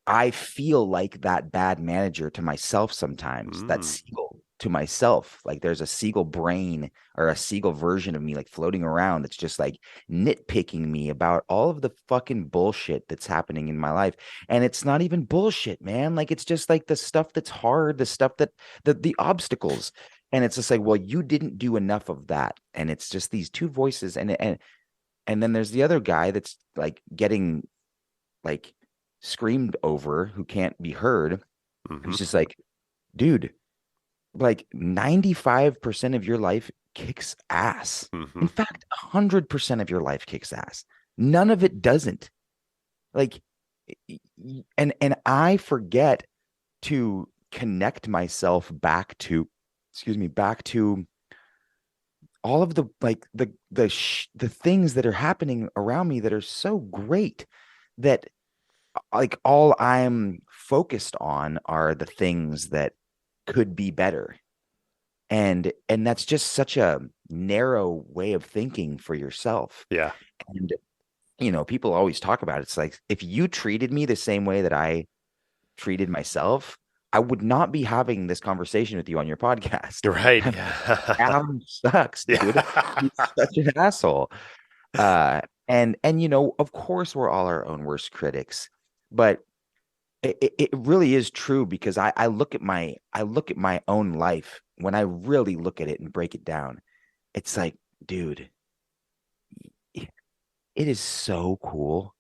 I feel like that bad manager to myself sometimes, that Mm. seagull to myself. Like there's a seagull brain or a seagull version of me like floating around that's just like nitpicking me about all of the fucking bullshit that's happening in my life. And it's not even bullshit, man. Like it's just like the stuff that's hard, the stuff that the obstacles. And it's just like, well, you didn't do enough of that. And it's just these two voices. And then there's the other guy that's like getting like screamed over who can't be heard. Mm-hmm. It's just like, dude, like 95% of your life kicks ass. Mm-hmm. In fact, 100% of your life kicks ass. None of it doesn't. Like, and I forget to connect myself back to, excuse me, back to all of the like the things that are happening around me that are so great that like all I'm focused on are the things that could be better. And that's just such a narrow way of thinking for yourself. Yeah. And people always talk about it. It's like if you treated me the same way that I treated myself, I would not be having this conversation with you on your podcast. Right. Yeah. Adam sucks, dude. Yeah. He's such an asshole. And of course we're all our own worst critics, but it really is true because I look at my own life when I really look at it and break it down. It's like, dude, it is so cool.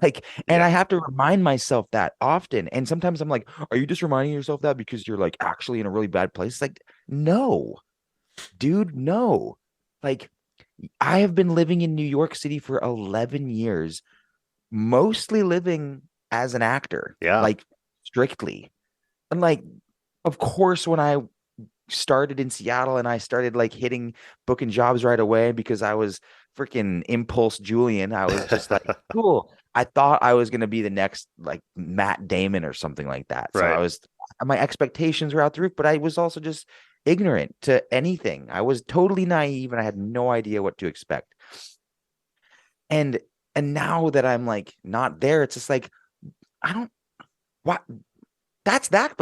Like, and Yeah. I have to remind myself that often. And sometimes I'm like, are you just reminding yourself that because you're like actually in a really bad place? Like, no, dude, no. Like, I have been living in New York City for 11 years, mostly living as an actor, Yeah. like strictly. And like, of course, when I started in Seattle and I started like hitting booking jobs right away because I was freaking impulse Julian, I was just like, cool. I thought I was gonna be the next like Matt Damon or something like that. So I Right. was my expectations were out the roof, but I was also just ignorant to anything. I was totally naive and I had no idea what to expect. And and now that I'm like not there, it's just like I don't what that's that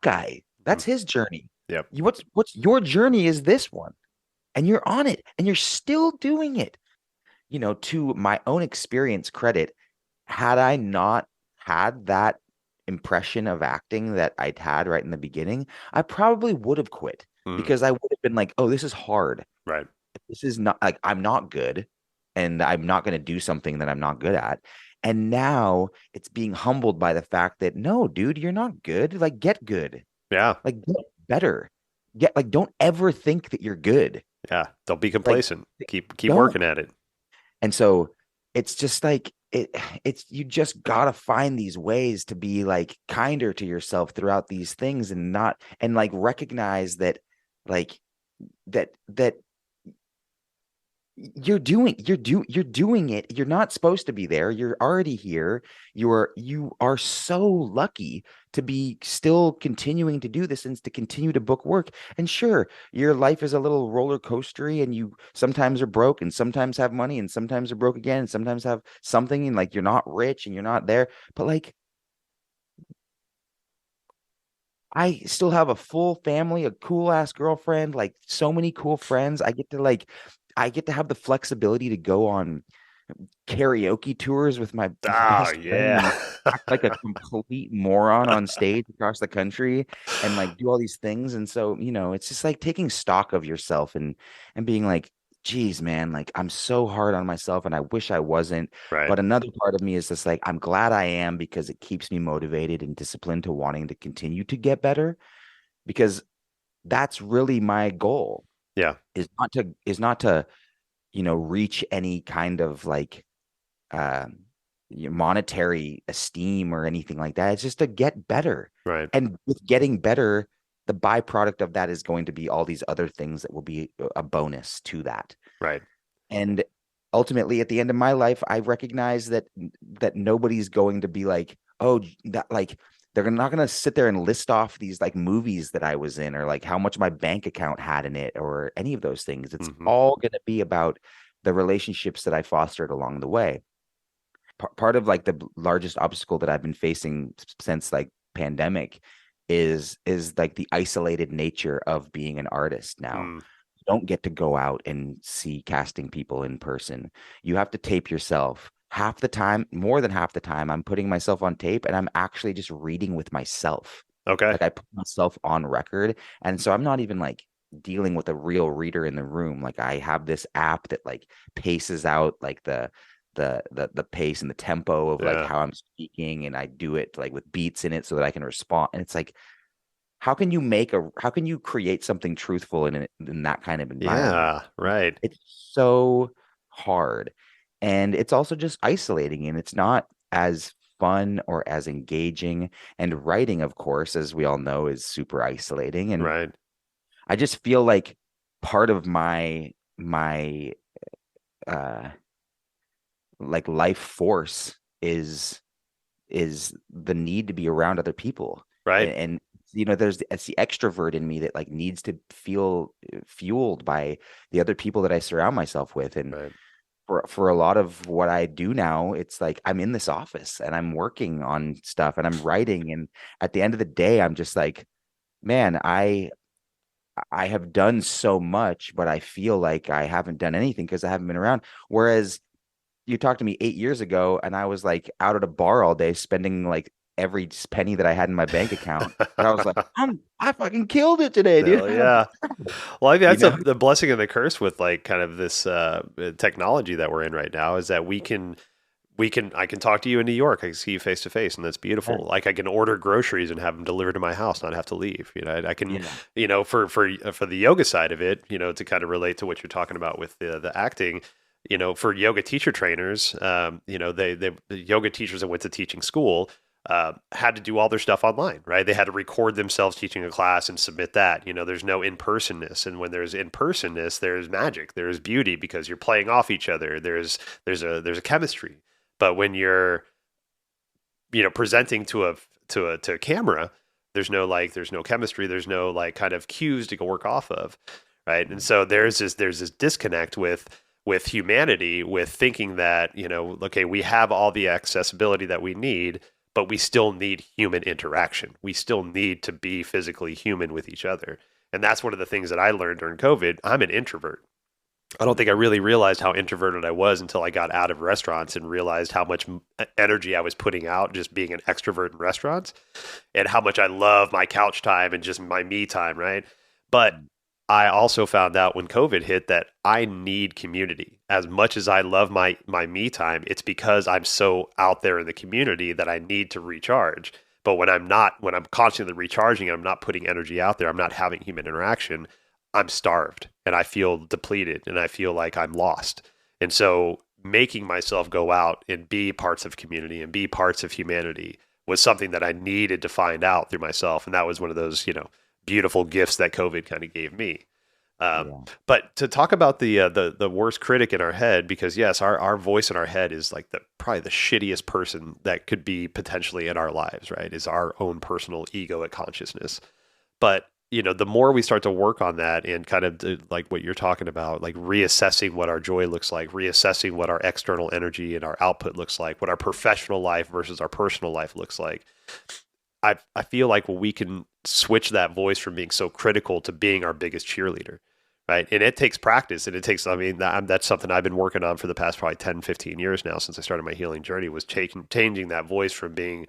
guy. Mm. That's his journey. Yep. What's your journey is this one, and you're on it, and you're still doing it. To my own experience credit, had I not had that impression of acting that I'd had right in the beginning, I probably would have quit Mm. because I would have been like, oh, this is hard. Right. This is not like I'm not good and I'm not going to do something that I'm not good at. And now it's being humbled by the fact that no, dude, you're not good. Like get good. Yeah. Like get better. Get like don't ever think that you're good. Yeah. Don't be Like complacent. Keep don't. working at it. And so it's just like it's you just gotta find these ways to be like kinder to yourself throughout these things and not and like recognize that like that you're doing it. You're not supposed to be there. You're already here. You are so lucky to be still continuing to do this and to continue to book work. And sure, your life is a little roller coastery and you sometimes are broke and sometimes have money and sometimes are broke again and sometimes have something and like you're not rich and you're not there. But like I still have a full family, a cool ass girlfriend, like so many cool friends. I get to have the flexibility to go on karaoke tours with my Oh best friend yeah. and act like a complete moron on stage across the country and like do all these things. And so, it's just like taking stock of yourself and being like, geez, man, like I'm so hard on myself and I wish I wasn't. Right. But another part of me is just like, I'm glad I am because it keeps me motivated and disciplined to wanting to continue to get better because that's really my goal Yeah. is not to reach any kind of like um, monetary esteem or anything like that. It's just to get better. Right. And with getting better, the byproduct of that is going to be all these other things that will be a bonus to that. Right. And ultimately, at the end of my life, I recognize that nobody's going to be like, oh, that like they're not going to sit there and list off these like movies that I was in or like how much my bank account had in it or any of those things. It's Hmm. all going to be about the relationships that I fostered along the way. Part of like the largest obstacle that I've been facing since like pandemic is like the isolated nature of being an artist now. Mm. You don't get to go out and see casting people in person. You have to tape yourself. Half the time, more than half the time, I'm putting myself on tape and I'm actually just reading with myself. Okay. Like I put myself on record. And so I'm not even like dealing with a real reader in the room. Like I have this app that like paces out like the pace and the tempo of like Yeah. how I'm speaking and I do it like with beats in it so that I can respond. And it's like, how can you create something truthful in that kind of environment? Yeah. Right. It's so hard. And it's also just isolating and it's not as fun or as engaging. And writing, of course, as we all know, is super isolating. And Right. I just feel like part of my uh like life force is the need to be around other people. Right. And it's the extrovert in me that like needs to feel fueled by the other people that I surround myself with. And Right. for a lot of what I do now, it's like I'm in this office and I'm working on stuff and I'm writing. And at the end of the day, I'm just like, man, I have done so much, but I feel like I haven't done anything because I haven't been around. Whereas you talked to me 8 years ago and I was like out at a bar all day spending like every penny that I had in my bank account. And I was like, I fucking killed it today, dude. Hell yeah. Well, I think You that's know? the blessing and the curse with like kind of this technology that we're in right now is that I can talk to you in New York. I can see you face to face, and that's Yeah. beautiful. Like I can order groceries and have them delivered to my house, not have to leave. I can, Yeah. for the yoga side of it, to kind of relate to what you're talking about with the acting. For yoga teacher trainers, the yoga teachers that went to teaching school had to do all their stuff online, right? They had to record themselves teaching a class and submit that. There's no in-personness, and when there's in-personness, there's magic, there's beauty because you're playing off each other. There's a chemistry. But when you're presenting to a camera, there's no chemistry, there's no like kind of cues to go work off of, right? And so there's this disconnect with humanity, with thinking that okay, we have all the accessibility that we need, but we still need human interaction. We still need to be physically human with each other. And that's one of the things that I learned during COVID. I'm an introvert. I don't think I really realized how introverted I was until I got out of restaurants and realized how much energy I was putting out just being an extrovert in restaurants and how much I love my couch time and just my me time, right? But I also found out when COVID hit that I need community. As much as I love my me time, it's because I'm so out there in the community that I need to recharge. But when I'm constantly recharging, I'm not putting energy out there, I'm not having human interaction, I'm starved and I feel depleted and I feel like I'm lost. And so making myself go out and be parts of community and be parts of humanity was something that I needed to find out through myself. And that was one of those, beautiful gifts that COVID kind of gave me. Um, Yeah. but to talk about the worst critic in our head, because yes, our voice in our head is like probably the shittiest person that could be potentially in our lives, right? Is our own personal egoic consciousness. But the more we start to work on that and kind of like what you're talking about, like reassessing what our joy looks like, reassessing what our external energy and our output looks like, what our professional life versus our personal life looks like, I feel like we can switch that voice from being so critical to being our biggest cheerleader, right? And it takes practice, and it takes, I mean, that's something I've been working on for the past probably 10, 15 years now since I started my healing journey, was changing that voice from being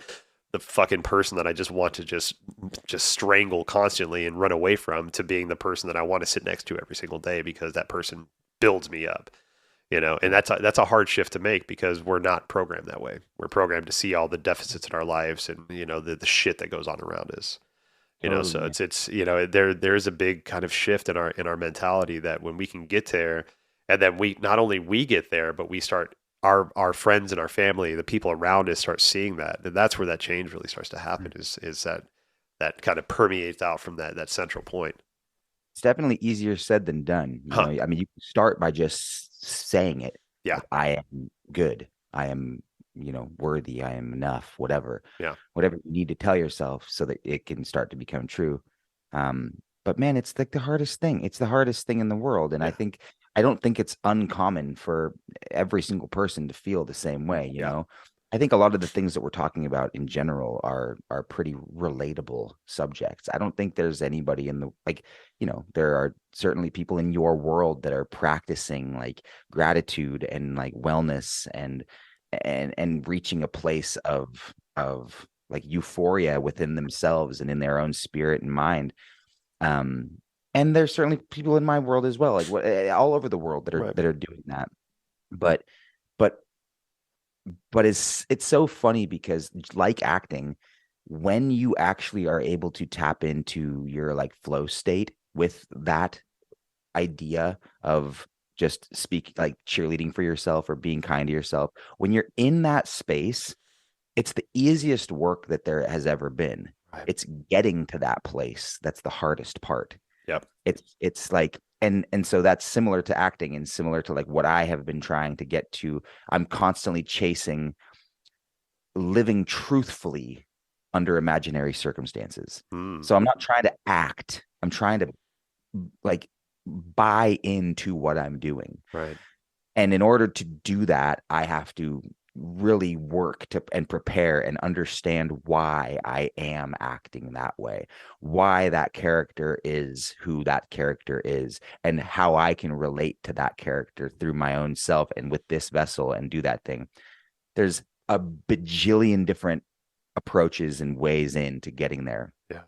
the fucking person that I just want to just strangle constantly and run away from, to being the person that I want to sit next to every single day, because that person builds me up. And that's a hard shift to make, because we're not programmed that way. We're programmed to see all the deficits in our lives, and the shit that goes on around us. Totally, So man. it's there's a big kind of shift in our mentality, that when we can get there, and then we not only we get there, but we start, our friends and our family, the people around us, start seeing that, and that's where that change really starts to happen. Is that kind of permeates out from that central point. It's definitely easier said than done. Huh. I mean, you can start by just saying it. Yeah. Like, I am good. I am, worthy. I am enough, Yeah. whatever you need to tell yourself so that it can start to become true. But man, it's like the hardest thing. It's the hardest thing in the world. And Yeah. I don't think it's uncommon for every single person to feel the same way, Yeah. I think a lot of the things that we're talking about in general are pretty relatable subjects. I don't think there's anybody in the there are certainly people in your world that are practicing like gratitude and like wellness and reaching a place of like euphoria within themselves and in their own spirit and mind. Um, and there's certainly people in my world as well, like all over the world that are Right. doing that. But but but it's so funny because, like acting, when you actually are able to tap into your like flow state with that idea of just speak like cheerleading for yourself or being kind to yourself, when you're in that space, it's the easiest work that there has ever been. Right. It's getting to that place that's the hardest part. Yep. It's like, and so that's similar to acting and similar to like what I have been trying to get to. I'm constantly chasing living truthfully under imaginary circumstances. Mm. So I'm not trying to act. I'm trying to like buy into what I'm doing. Right. And in order to do that, I have to really work to and prepare and understand why I am acting that way, why that character is who that character is, and how I can relate to that character through my own self and with this vessel and do that thing. There's a bajillion different approaches and ways into getting there. Yeah.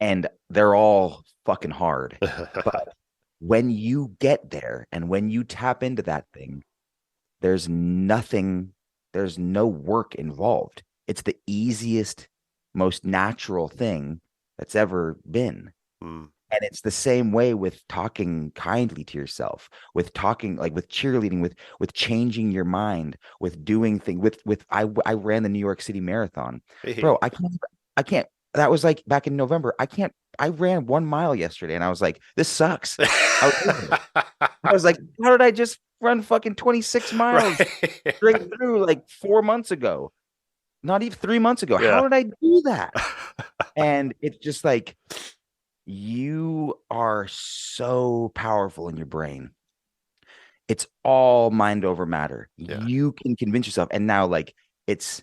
And they're all fucking hard. But when you get there and when you tap into that thing, there's nothing, there's no work involved. It's the easiest, most natural thing that's ever been. Mm. And it's the same way with talking kindly to yourself, with talking like with cheerleading, with changing your mind, with doing things with I ran the New York City Marathon. Hey. Bro, I can't that was like back in November. I ran 1 mile yesterday and I was like, this sucks. I was like, how did I just run fucking 26 miles Right. straight through like 4 months ago? Not even 3 months ago. Yeah. How did I do that? And it's just like, you are so powerful in your brain. It's all mind over matter. Yeah. You can convince yourself. And now, like, it's,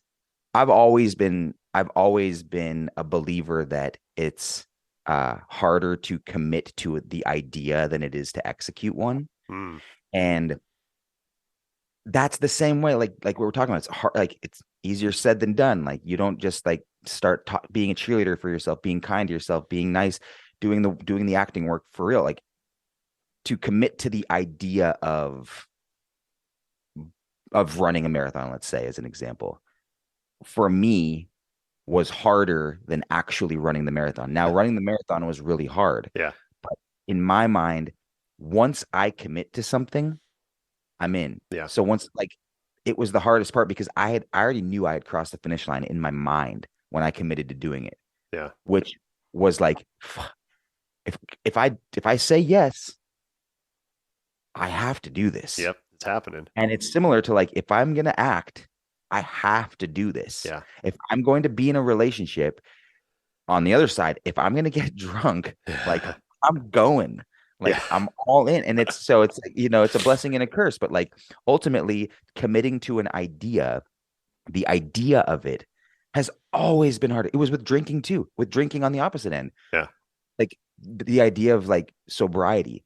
I've always been a believer that it's harder to commit to the idea than it is to execute one. Mm. And that's the same way, like we were talking about. It's hard, like it's easier said than done. Like you don't just like start being a cheerleader for yourself, being kind to yourself, being nice, doing the acting work for real. Like to commit to the idea of running a marathon, let's say, as an example, for me was harder than actually running the marathon. Now, running the marathon was really hard. Yeah. But in my mind, once I commit to something, I'm in. Yeah. So once like it was the hardest part because I already knew I had crossed the finish line in my mind when I committed to doing it. Yeah. Which was like, if I say yes, I have to do this. Yep. It's happening. And it's similar to like if I'm gonna act, I have to do this. Yeah. If I'm going to be in a relationship, on the other side, if I'm gonna get drunk, like I'm going. Like Yeah. I'm all in. And it's it's a blessing and a curse, but like ultimately committing to an idea, the idea of it has always been hard. It was with drinking too, with drinking on the opposite end. Yeah. Like the idea of like sobriety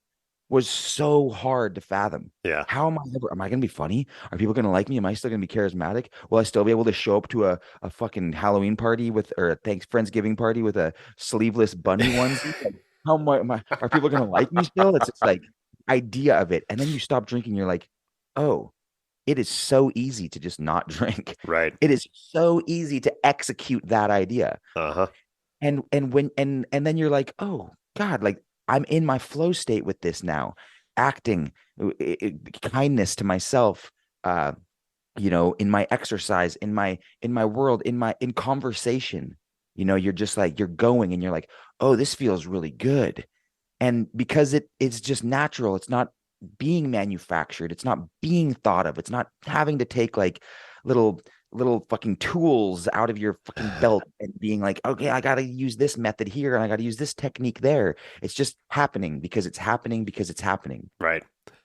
was so hard to fathom. Yeah. How am I gonna be funny? Are people gonna like me? Am I still gonna be charismatic? Will I still be able to show up to a fucking Halloween party with or a thanks Friendsgiving party with a sleeveless bunny onesie? Like, how much are people gonna like me still? It's like idea of it. And then you stop drinking, you're like, oh, it is so easy to just not drink. Right. It is so easy to execute that idea. Uh-huh. And then you're like, oh God, like I'm in my flow state with this now, acting, kindness to myself, uh, in my exercise, in my world, in conversation. You're just like you're going and you're like, oh, this feels really good. And because it's just natural, it's not being manufactured, it's not being thought of, it's not having to take like little fucking tools out of your fucking belt and being like, okay, I got to use this method here and I got to use this technique there. It's just happening because it's happening because it's happening. Right.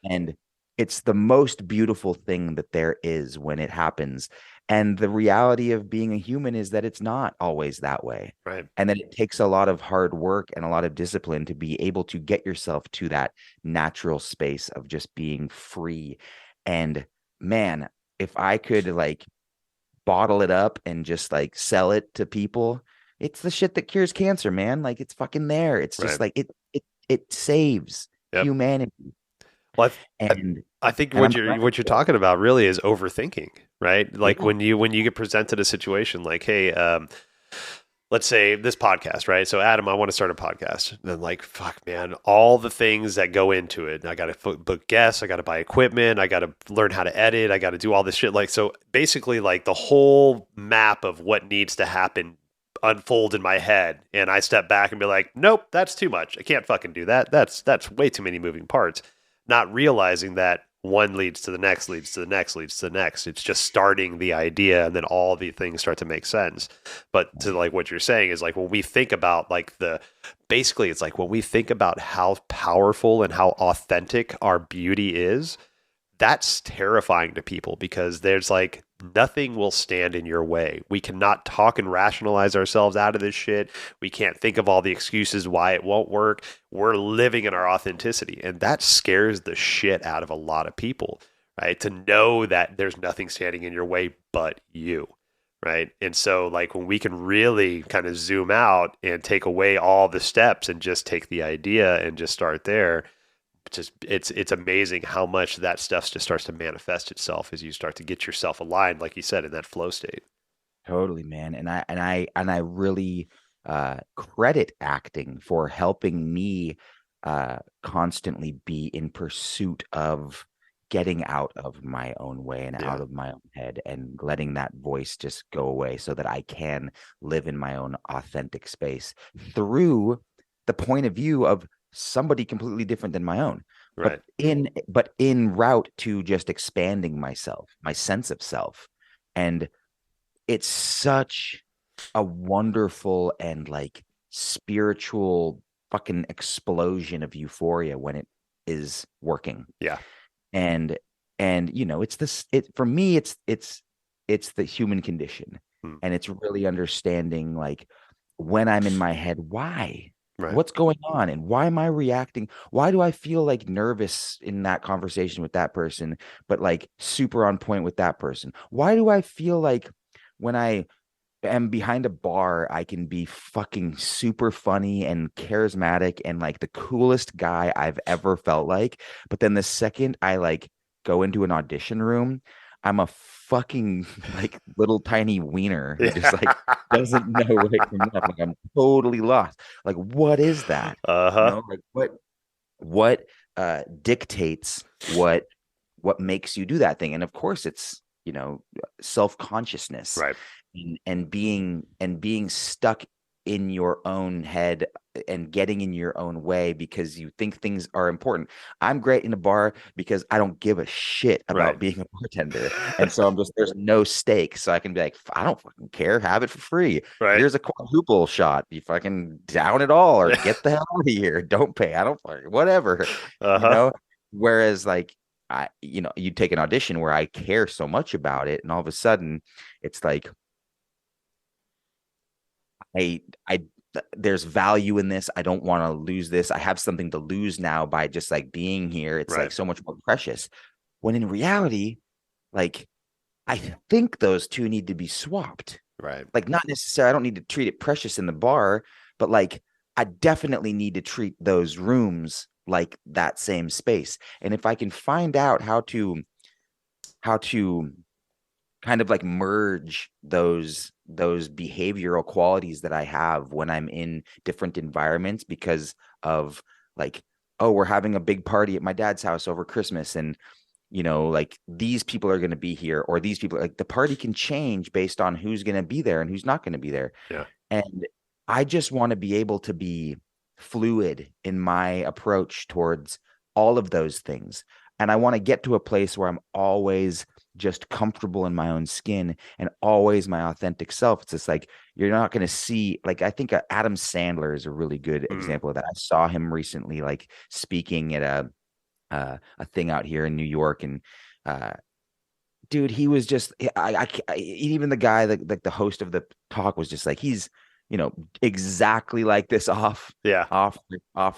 And it's the most beautiful thing that there is when it happens. And the reality of being a human is that it's not always that way. Right. And that it takes a lot of hard work and a lot of discipline to be able to get yourself to that natural space of just being free. And man, if I could like bottle it up and just like sell it to people, it's the shit that cures cancer, man. Like it's fucking there. It's just Right. like it saves Yep. humanity. Well, And I think and I'm what you're grateful. talking about really is overthinking, right? Like Yeah. when you get presented a situation like, hey, let's say this podcast, right? So Adam, I want to start a podcast. And then like, fuck, man, all the things that go into it. I got to book guests. I got to buy equipment. I got to learn how to edit. I got to do all this shit. Like, so basically like the whole map of what needs to happen unfold in my head. And I step back and be like, nope, that's too much. I can't fucking do that. That's way too many moving parts. Not realizing that one leads to the next, leads to the next, leads to the next. It's just starting the idea and then all the things start to make sense. But to like what you're saying is like when we think about like basically it's like when we think about how powerful and how authentic our beauty is, that's terrifying to people because there's like nothing will stand in your way. We cannot talk and rationalize ourselves out of this shit. We can't think of all the excuses why it won't work. We're living in our authenticity, and that scares the shit out of a lot of people, right? To know that there's nothing standing in your way but you, right? And so like when we can really kind of zoom out and take away all the steps and just take the idea and just start there, just it's amazing how much that stuff just starts to manifest itself as you start to get yourself aligned, like you said, in that flow state. Totally, man. And I really credit acting for helping me constantly be in pursuit of getting out of my own way and Yeah. out of my own head and letting that voice just go away so that I can live in my own authentic space through the point of view of somebody completely different than my own. Right. But in route to just expanding myself, my sense of self. And it's such a wonderful and like spiritual fucking explosion of euphoria when it is working. Yeah. And it's this it for me it's the human condition. Hmm. And it's really understanding like when I'm in my head, why? Right. What's going on and why am I reacting? Why do I feel like nervous in that conversation with that person, but like super on point with that person? Why do I feel like when I am behind a bar, I can be fucking super funny and charismatic and like the coolest guy I've ever felt like. But then the second I like go into an audition room, I'm a fucking like little tiny wiener who just like Yeah. doesn't know right from left. Like I'm totally lost. Like, what is that? Uh-huh. Like what dictates what makes you do that thing? And of course it's, self-consciousness Right. and being stuck in your own head and getting in your own way because you think things are important. I'm great in a bar because I don't give a shit Right. about being a bartender. And so there's no stake. So I can be like, I don't fucking care. Have it for free. Right. Here's a quadruple shot. You fucking down it all or Yeah. get the hell out of here. Don't pay. I don't fucking, whatever, you Uh-huh. know? Whereas like, you take an audition where I care so much about it, and all of a sudden it's like I, I, there's value in this. I don't want to lose this. I have something to lose now by just like being here. It's like Right. so much more precious. When in reality, like I think those two need to be swapped. Right. Like not necessarily, I don't need to treat it precious in the bar, but like I definitely need to treat those rooms like that same space. And if I can find out how to kind of like merge those behavioral qualities that I have when I'm in different environments because of like, oh, we're having a big party at my dad's house over Christmas, and like these people are going to be here, or these people, like the party can change based on who's going to be there and who's not going to be there. Yeah. And I just want to be able to be fluid in my approach towards all of those things. And I want to get to a place where I'm always just comfortable in my own skin and always my authentic self. It's just like you're not going to see, like, I think Adam Sandler is a really good Mm. example of that. I saw him recently, like speaking at a thing out here in New York, and uh, dude, he was just even the guy, the host of the talk was just like he's exactly like this Yeah. off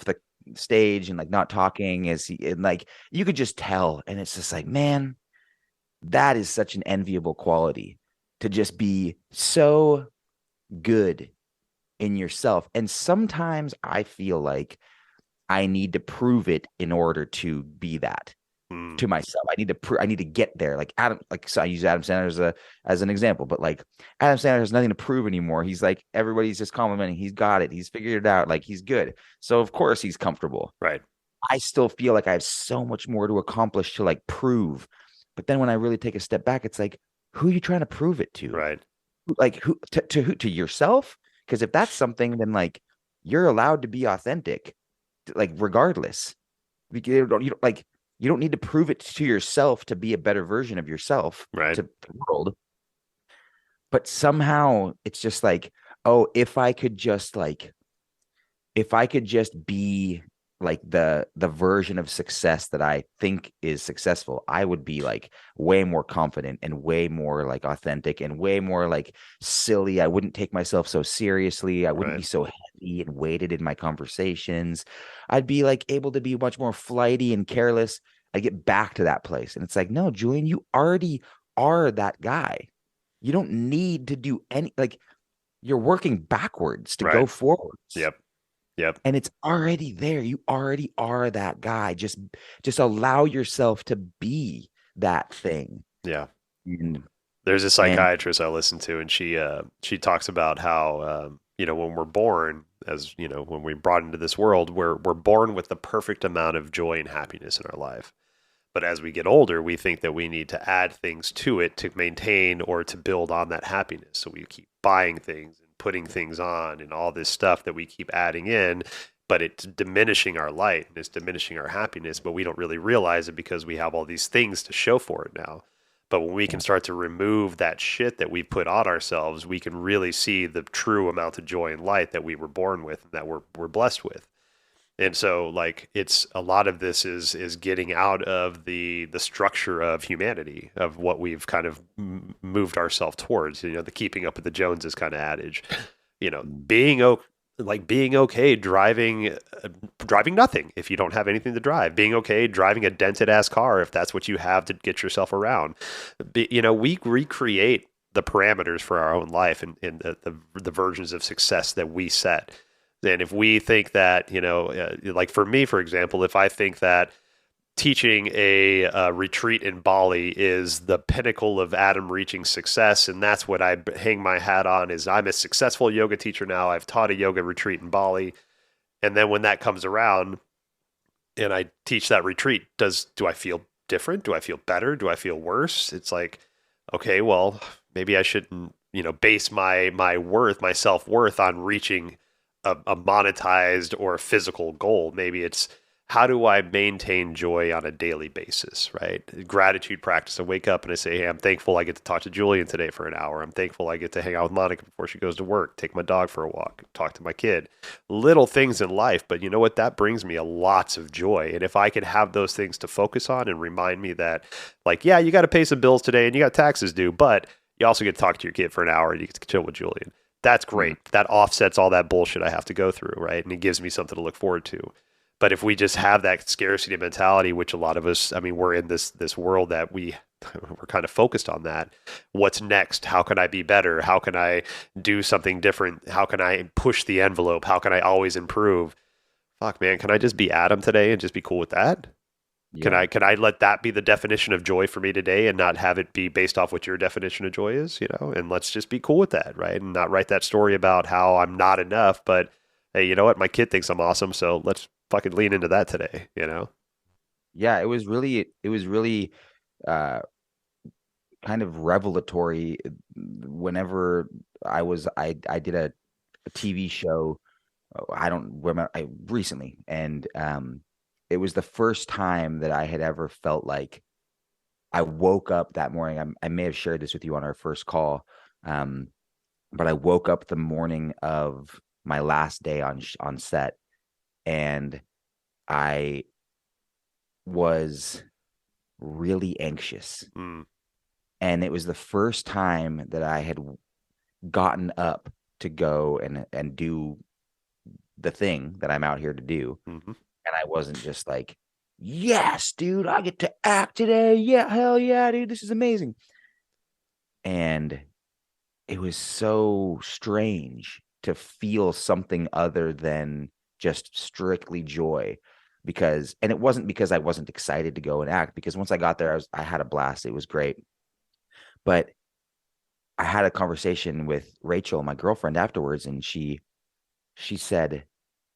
the stage and like not talking as he, and like you could just tell, and it's just like, man, that is such an enviable quality, to just be so good in yourself. And sometimes I feel like I need to prove it in order to be that Mm. to myself. I need to get there. Like Adam, like, so I use Adam Sandler as an example, but like Adam Sandler has nothing to prove anymore. He's like, everybody's just complimenting. He's got it. He's figured it out. Like he's good. So of course he's comfortable. Right. I still feel like I have so much more to accomplish, to like prove. But then when I really take a step back, it's like, who are you trying to prove it to? Right. Like who to who, to yourself? Because if that's something, then like you're allowed to be authentic, like regardless. Like you don't need to prove it to yourself to be a better version of yourself Right. to the world. But somehow it's just like, oh, if I could just be like the version of success that I think is successful, I would be like way more confident and way more like authentic and way more like silly. I wouldn't take myself so seriously. I wouldn't Right. be so heavy and weighted in my conversations. I'd be like able to be much more flighty and careless. I get back to that place. And it's like, no, Julian, you already are that guy. You don't need to do any, like, you're working backwards to go Right. forwards, Yep. Yep. and it's already there. You already are that guy. Just allow yourself to be that thing. Yeah. And, There's a and psychiatrist I listen to, and she talks about how when we're born, as when we're brought into this world, we're born with the perfect amount of joy and happiness in our life. But as we get older, we think that we need to add things to it to maintain or to build on that happiness. So we keep buying things and putting things on and all this stuff that we keep adding in, but it's diminishing our light and it's diminishing our happiness, but we don't really realize it because we have all these things to show for it now. But when we can start to remove that shit that we put on ourselves, we can really see the true amount of joy and light that we were born with and that we're blessed with. And so like it's a lot of this is getting out of the structure of humanity, of what we've kind of moved ourselves towards, the keeping up with the Joneses kind of adage, being being okay driving nothing if you don't have anything to drive, being okay driving a dented ass car if that's what you have to get yourself around. We recreate the parameters for our own life and the versions of success that we set. And if we think that, like for me, for example, if I think that teaching a retreat in Bali is the pinnacle of Adam reaching success, and that's what I hang my hat on, is I'm a successful yoga teacher now. I've taught a yoga retreat in Bali. And then when that comes around and I teach that retreat, do I feel different? Do I feel better? Do I feel worse? It's like, okay, well, maybe I shouldn't, base my worth, my self-worth on reaching a monetized or physical goal. Maybe it's, how do I maintain joy on a daily basis, right? Gratitude practice. I wake up and I say, hey, I'm thankful I get to talk to Julian today for an hour. I'm thankful I get to hang out with Monica before she goes to work, take my dog for a walk, talk to my kid. Little things in life, but you know what? That brings me lots of joy. And if I could have those things to focus on and remind me that, like, yeah, you got to pay some bills today and you got taxes due, but you also get to talk to your kid for an hour and you get to chill with Julian. that's Mm. great. That offsets all that bullshit I have to go through, right? And it gives me something to look forward to. But if we just have that scarcity mentality, which a lot of us, I mean, we're in this world that we're kind of focused on that. What's next? How can I be better? How can I do something different? How can I push the envelope? How can I always improve? Fuck, man, can I just be Adam today and just be cool with that? Yeah. Can I let that be the definition of joy for me today and not have it be based off what your definition of joy is, you know? And let's just be cool with that, right? And not write that story about how I'm not enough, but hey, you know what? My kid thinks I'm awesome, so let's fucking lean into that today, you know? Yeah, it was really uh kind of revelatory whenever I did a TV show. I don't remember, I recently, and it was the first time that I had ever felt like I woke up that morning. I may have shared this with you on our first call, um, but I woke up the morning of my last day on set, and I was really anxious. Mm, And it was the first time that I had gotten up to go and do the thing that I'm out here to do. hmm And I wasn't just like, yes, dude, I get to act today. Yeah, hell yeah, dude, this is amazing. And it was so strange to feel something other than just strictly joy, because and it wasn't because I wasn't excited to go and act, because once I got there, I had a blast. It was great. But I had a conversation with Rachel, my girlfriend, afterwards, and she said,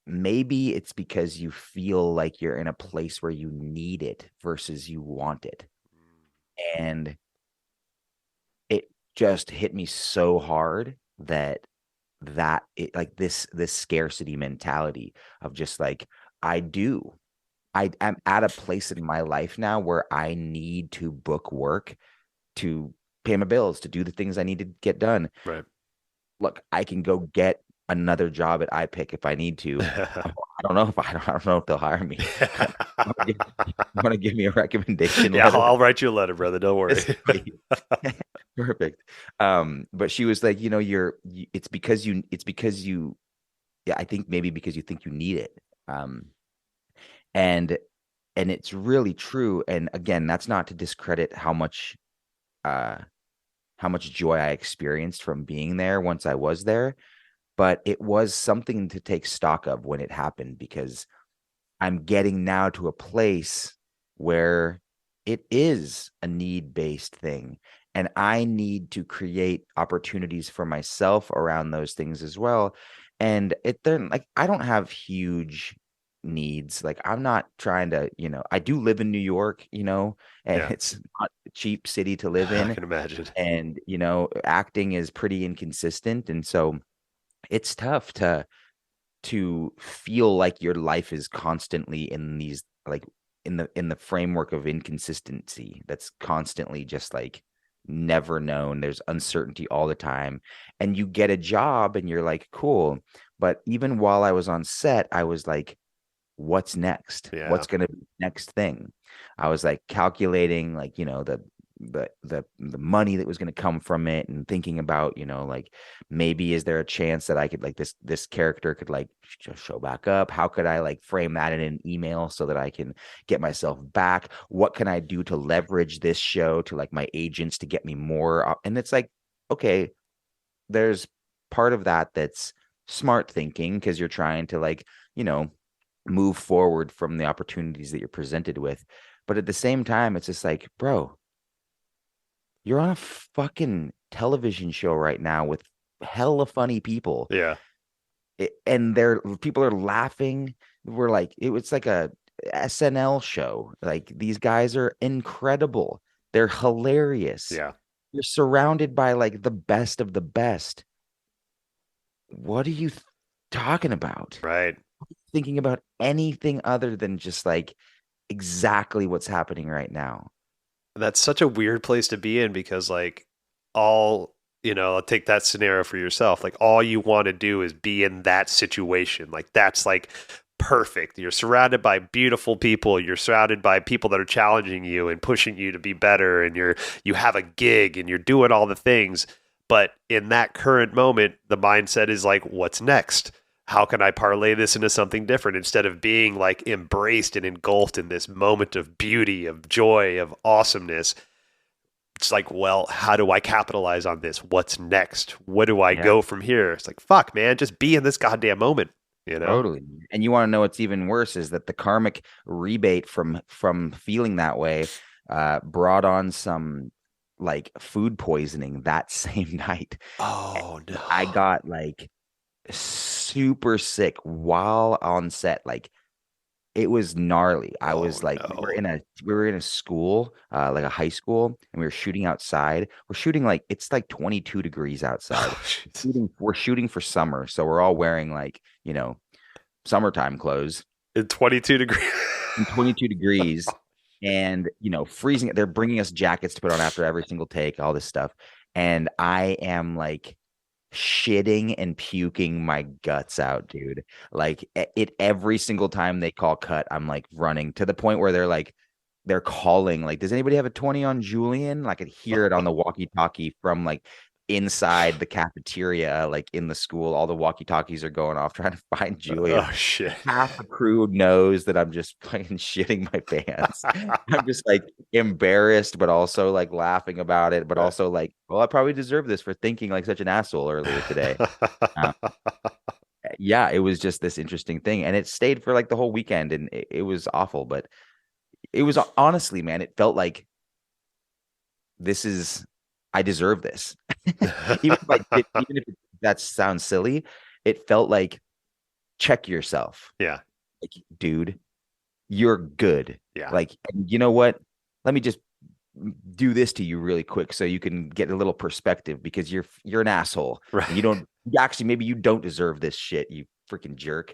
maybe it's because you feel like you're in a place where you need it versus you want it. And it just hit me so hard that it, like, this scarcity mentality of just like, I do. I am at a place in my life now where I need to book work to pay my bills, to do the things I need to get done. right. Look, I can go get another job at iPick if I need to. I don't know if I don't know if they'll hire me. Want to give me a recommendation Yeah, letter? I'll write you a letter, brother. Don't worry. Yes, please. Perfect. But she was like, it's because you, yeah, I think maybe because you think you need it. Um, and it's really true. And again, that's not to discredit uh how much joy I experienced from being there once I was there, but it was something to take stock of when it happened, because I'm getting now to a place where it is a need-based thing. And I need to create opportunities for myself around those things as well. And they're like, I don't have huge needs. Like, I'm not trying to, I do live in New York, and Yeah, it's not a cheap city to live I in. can imagine. And, acting is pretty inconsistent. And so it's tough to feel like your life is constantly in these, like, in the framework of inconsistency that's constantly just like never known. There's uncertainty all the time, and you get a job and you're like, cool. But even while I was on set, I was like, what's next? Yeah, What's going to be the next thing? I was like calculating, like, the money that was going to come from it, and thinking about, like, maybe is there a chance that I could, like, this character could, like, show back up? How could I, like, frame that in an email so that I can get myself back? What can I do to leverage this show to, like, my agents to get me more? And it's like, okay, there's part of that that's smart thinking, because you're trying to, like, you know move forward from the opportunities that you're presented with. But at the same time, it's just like, bro, you're on a fucking television show right now with hella funny people. yeah, And people are laughing. We're like, it's like a SNL show. Like, these guys are incredible. They're hilarious. yeah. You're surrounded by, like, the best of the best. What are you talking about? Right. Thinking about anything other than just, like, exactly what's happening right now. That's such a weird place to be in because, like, all, I'll take that scenario for yourself. Like, all you want to do is be in that situation. Like, that's like perfect. You're surrounded by beautiful people. You're surrounded by people that are challenging you and pushing you to be better. And you have a gig and you're doing all the things. But in that current moment, the mindset is like, what's next? How can I parlay this into something different instead of being like embraced and engulfed in this moment of beauty, of joy, of awesomeness? It's like, well, how do I capitalize on this? What's next? What do I Yeah, go from here? It's like, fuck, man, just be in this goddamn moment, you know? totally. And you want to know what's even worse is that the karmic rebate from feeling that way brought on some like food poisoning that same night. Oh, And I no. got like super sick while on set. Like it was gnarly. I Oh, was like, no. we were in a school, like a high school, and we were shooting outside. We're shooting like it's like 22 degrees outside. Oh, shit. We're shooting for summer, so we're all wearing like, summertime clothes In 22 degrees. in 22 degrees and, freezing. They're bringing us jackets to put on after every single take, all this stuff. And I am like shitting and puking my guts out, dude. Like it every single time they call cut, I'm like running to the point where they're calling, like, does anybody have a 20 on Julian? I could hear it on the walkie-talkie from like inside the cafeteria, like in the school. All the walkie-talkies are going off trying to find Julian. Oh, shit. Half the crew knows that I'm just fucking shitting my pants. I'm just like embarrassed, but also like laughing about it, but also like, well, I probably deserve this for thinking like such an asshole earlier today. Um, yeah, it was just this interesting thing, and it stayed for like the whole weekend, and it was awful. But it was honestly, man, it felt like this is I deserve this. Even if that sounds silly, it felt like check yourself, Yeah. like, dude, you're good. Yeah. Like, you know what? Let me just do this to you really quick so you can get a little perspective because you're an asshole and you Right. don't actually maybe you don't deserve this shit, you freaking jerk.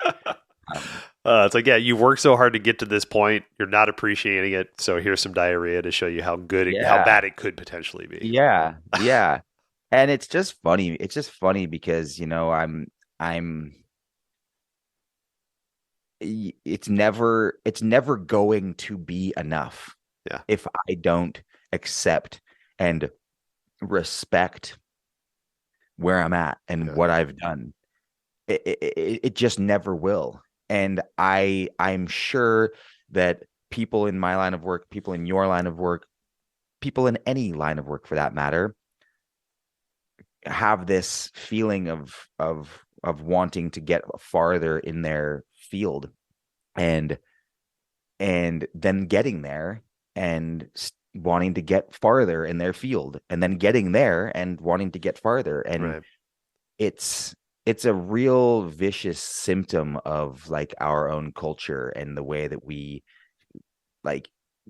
Um, It's like, yeah, you've worked so hard to get to this point. You're not appreciating it. So here's some diarrhea to show you how good, how yeah, bad it could potentially be. yeah. And it's just funny. It's just funny because, I'm it's never going to be enough Yeah. if I don't accept and respect where I'm at and Yeah. what I've done. It just never will. And I'm sure that people in my line of work, people in your line of work, people in any line of work for that matter, have this feeling of wanting to get farther in their field and then getting there and wanting to get farther in their field and then getting there and wanting to get farther. And Right. it's it's a real vicious symptom of like our own culture and the way that we like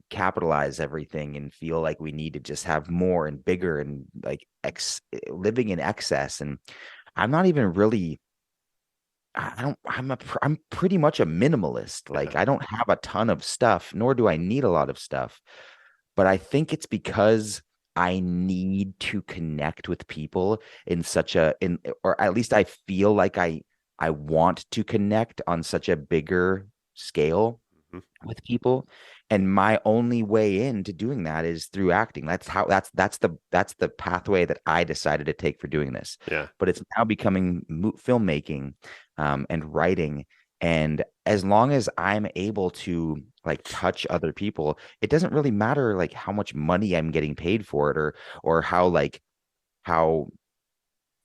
capitalize everything and feel like we need to just have more and bigger and like living in excess. And I'm not even really I don't I'm pretty much a minimalist. Yeah. Like I don't have a ton of stuff, nor do I need a lot of stuff. But I think it's because I need to connect with people in such a in or at least I feel like I want to connect on such a bigger scale Mhm. with people. And my only way into doing that is through acting. That's the pathway that I decided to take for doing this. Yeah. But it's now becoming filmmaking, and writing. And as long as I'm able to like touch other people, it doesn't really matter like how much money I'm getting paid for it or how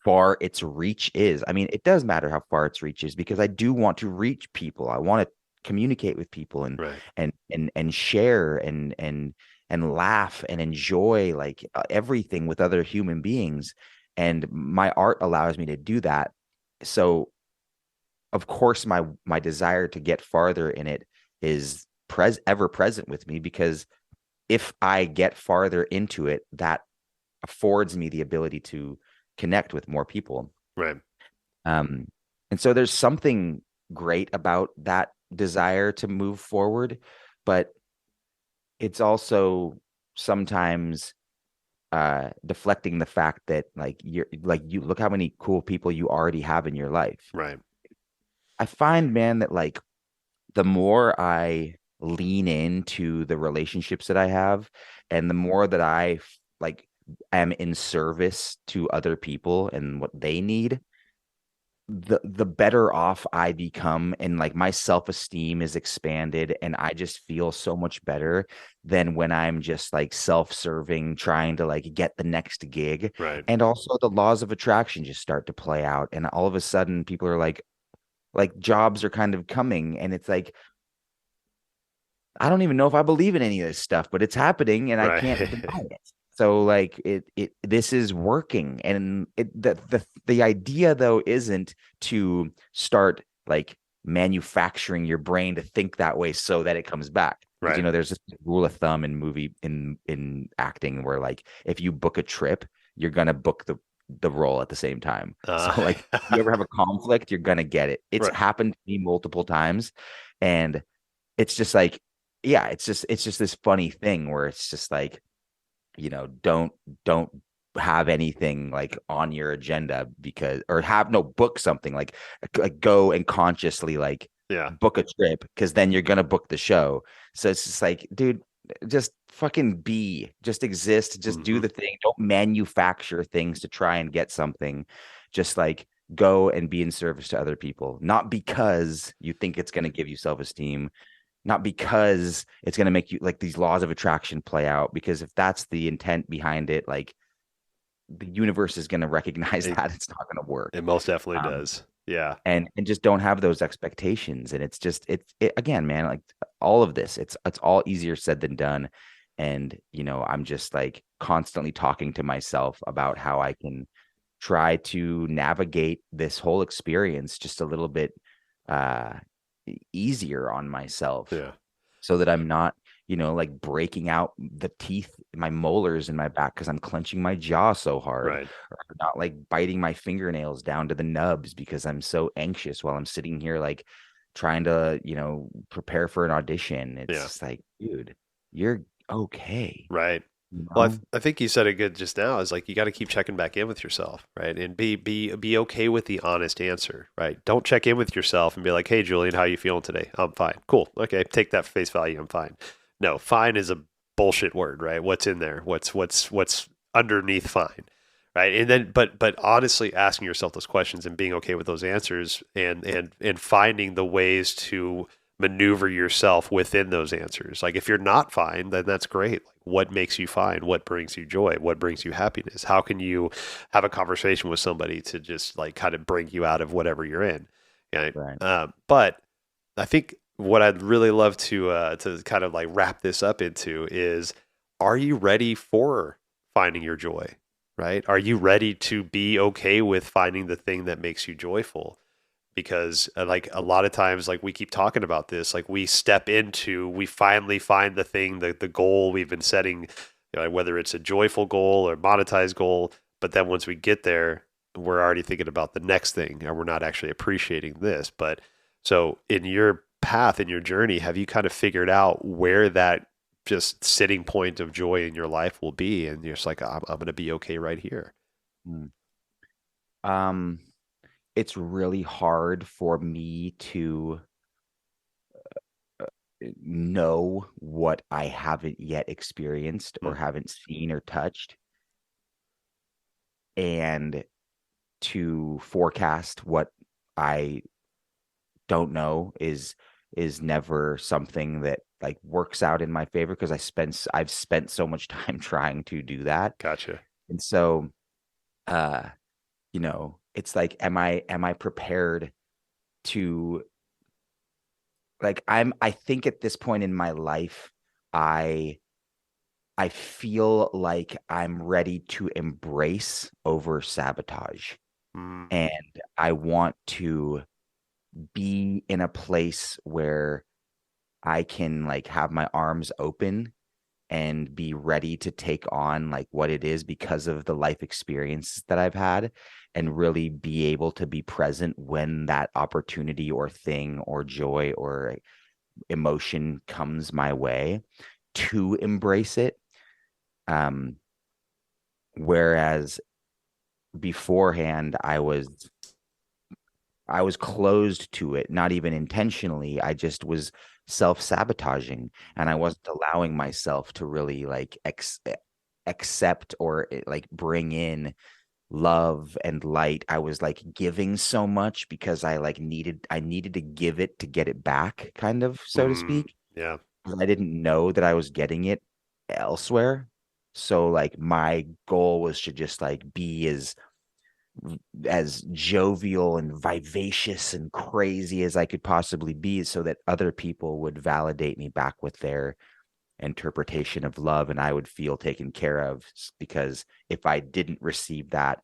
far its reach is. I mean, it does matter how far its reach is because I do want to reach people. I want to communicate with people and Right. and share and laugh and enjoy like everything with other human beings. And my art allows me to do that. So of course my desire to get farther in it is ever present with me because if I get farther into it, that affords me the ability to connect with more people. Right. Um, and so there's something great about that desire to move forward, but it's also sometimes deflecting the fact that you look how many cool people you already have in your life. Right. I find, man, that like the more I lean into the relationships that I have and the more that I like am in service to other people and what they need, the better off I become, and like my self-esteem is expanded and I just feel so much better than when I'm just like self-serving, trying to like get the next gig. Right. And also the laws of attraction just start to play out, and all of a sudden people are like jobs are kind of coming, and it's like I don't even know if I believe in any of this stuff, but it's happening and I can't Right. deny it. So like this is working. And the idea though isn't to start like manufacturing your brain to think that way so that it comes back. Because Right. there's this rule of thumb in acting where like if you book a trip, you're gonna book the role at the same time. So Uh, like you ever have a conflict, you're gonna get it. It's right. happened to me multiple times. And it's just like, yeah, it's just this funny thing where it's just like, don't have anything like on your agenda, because or have no book something like go and consciously like Yeah. book a trip, because then you're gonna book the show. So it's just like, dude, just fucking just exist, just do Hmm. the thing. Don't manufacture things to try and get something. Just like go and be in service to other people, not because you think it's going to give you self-esteem, not because it's going to make you like these laws of attraction play out, because if that's the intent behind it, like the universe is going to recognize It, that it's not going to work. it most definitely um does. Yeah. and just don't have those expectations. And it's just it again, man, like all of this, it's all easier said than done. And I'm just like constantly talking to myself about how I can try to navigate this whole experience just a little bit uh easier on myself, Yeah. so that I'm not, like breaking out the teeth, my molars in my back because I'm clenching my jaw so hard, Right. or not like biting my fingernails down to the nubs because I'm so anxious while I'm sitting here like trying to, prepare for an audition. It's Yeah. just like, dude, you're okay, Right. you Well, know? I think you said it good just now. Is like you got to keep checking back in with yourself, right? And be okay with the honest answer, right? Don't check in with yourself and be like, "Hey, Julian, how you feeling today?" "I'm fine." "Cool. Okay, take that for face value. I'm fine." No, fine is a bullshit word, right? What's in there? What's underneath fine, right? And then, but honestly, asking yourself those questions and being okay with those answers, and finding the ways to maneuver yourself within those answers. Like if you're not fine, then that's great. Like what makes you fine? What brings you joy? What brings you happiness? How can you have a conversation with somebody to just like kind of bring you out of whatever you're in? Okay. Right. But I think what I'd really love to kind of like wrap this up into is, are you ready for finding your joy? Right? Are you ready to be okay with finding the thing that makes you joyful? Because like a lot of times, like we keep talking about this, like we finally find the thing, the goal we've been setting, whether it's a joyful goal or monetized goal, but then once we get there, we're already thinking about the next thing and we're not actually appreciating this. But so in your path, in your journey, have you kind of figured out where that just sitting point of joy in your life will be, and you're just like, I'm going to be okay right here? Mm. um it's really hard for me to know what I haven't yet experienced Hmm. or haven't seen or touched, and to forecast what I don't know is never something that like works out in my favor, because I've spent so much time trying to do that. Gotcha. And so uh it's like, am I prepared to, like, I think at this point in my life, I I feel like I'm ready to embrace over sabotage. Mm, And I want to be in a place where I can like have my arms open and be ready to take on like what it is because of the life experiences that I've had, and really be able to be present when that opportunity or thing or joy or emotion comes my way, to embrace it. Um, Whereas beforehand, I was closed to it, not even intentionally. I just was self-sabotaging, and I wasn't allowing myself to really like accept or like bring in love and light. I was like giving so much because I needed to give it to get it back, kind of, so to Mm, speak. yeah. I didn't know that I was getting it elsewhere. So like my goal was to just like be as jovial and vivacious and crazy as I could possibly be so that other people would validate me back with their interpretation of love and I would feel taken care of, because if I didn't receive that,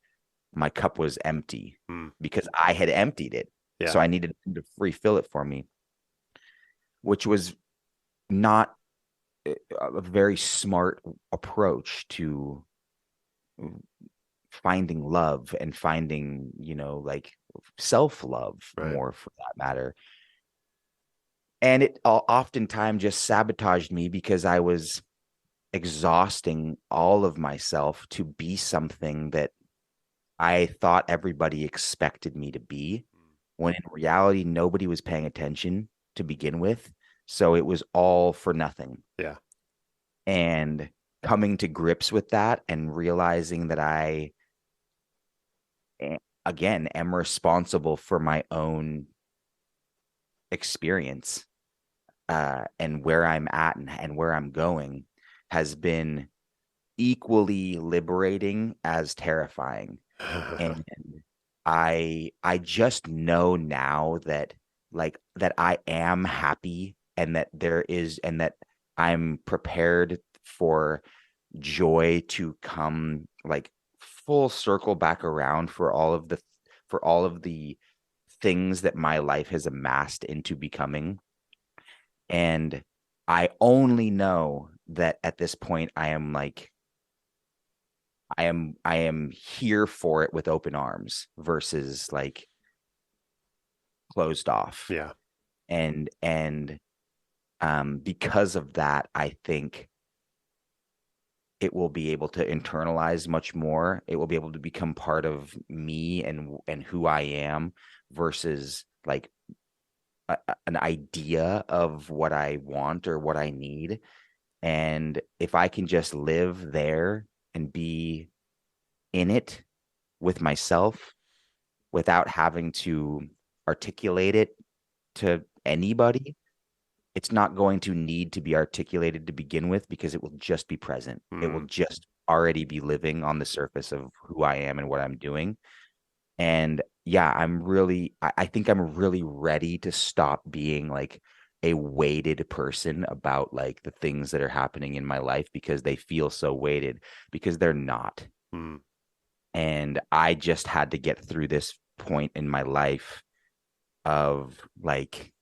my cup was empty Mm, because I had emptied it. yeah. So I needed to refill it for me, which was not a very smart approach to finding love and finding, like self-love Right. more for that matter. And it oftentimes just sabotaged me because I was exhausting all of myself to be something that I thought everybody expected me to be, when in reality, nobody was paying attention to begin with. So it was all for nothing. Yeah. And coming to grips with that and realizing that again, am responsible for my own experience, and where I'm at and where I'm going has been equally liberating as terrifying. And I just know now that that I am happy and that I'm prepared for joy to come like full circle back around for all of the things that my life has amassed into becoming. And I only know that at this point I am here for it with open arms versus like closed off. Yeah. And because of that, I think it will be able to internalize much more. It will be able to become part of me and who I am versus like an idea of what I want or what I need. And if I can just live there and be in it with myself without having to articulate it to anybody, it's not going to need to be articulated to begin with because it will just be present. It will Mm, just already be living on the surface of who I am and what I'm doing. And yeah, I think I'm really ready to stop being like a weighted person about like the things that are happening in my life because they feel so weighted, because they're not. mm, And I just had to get through this point in my life of like,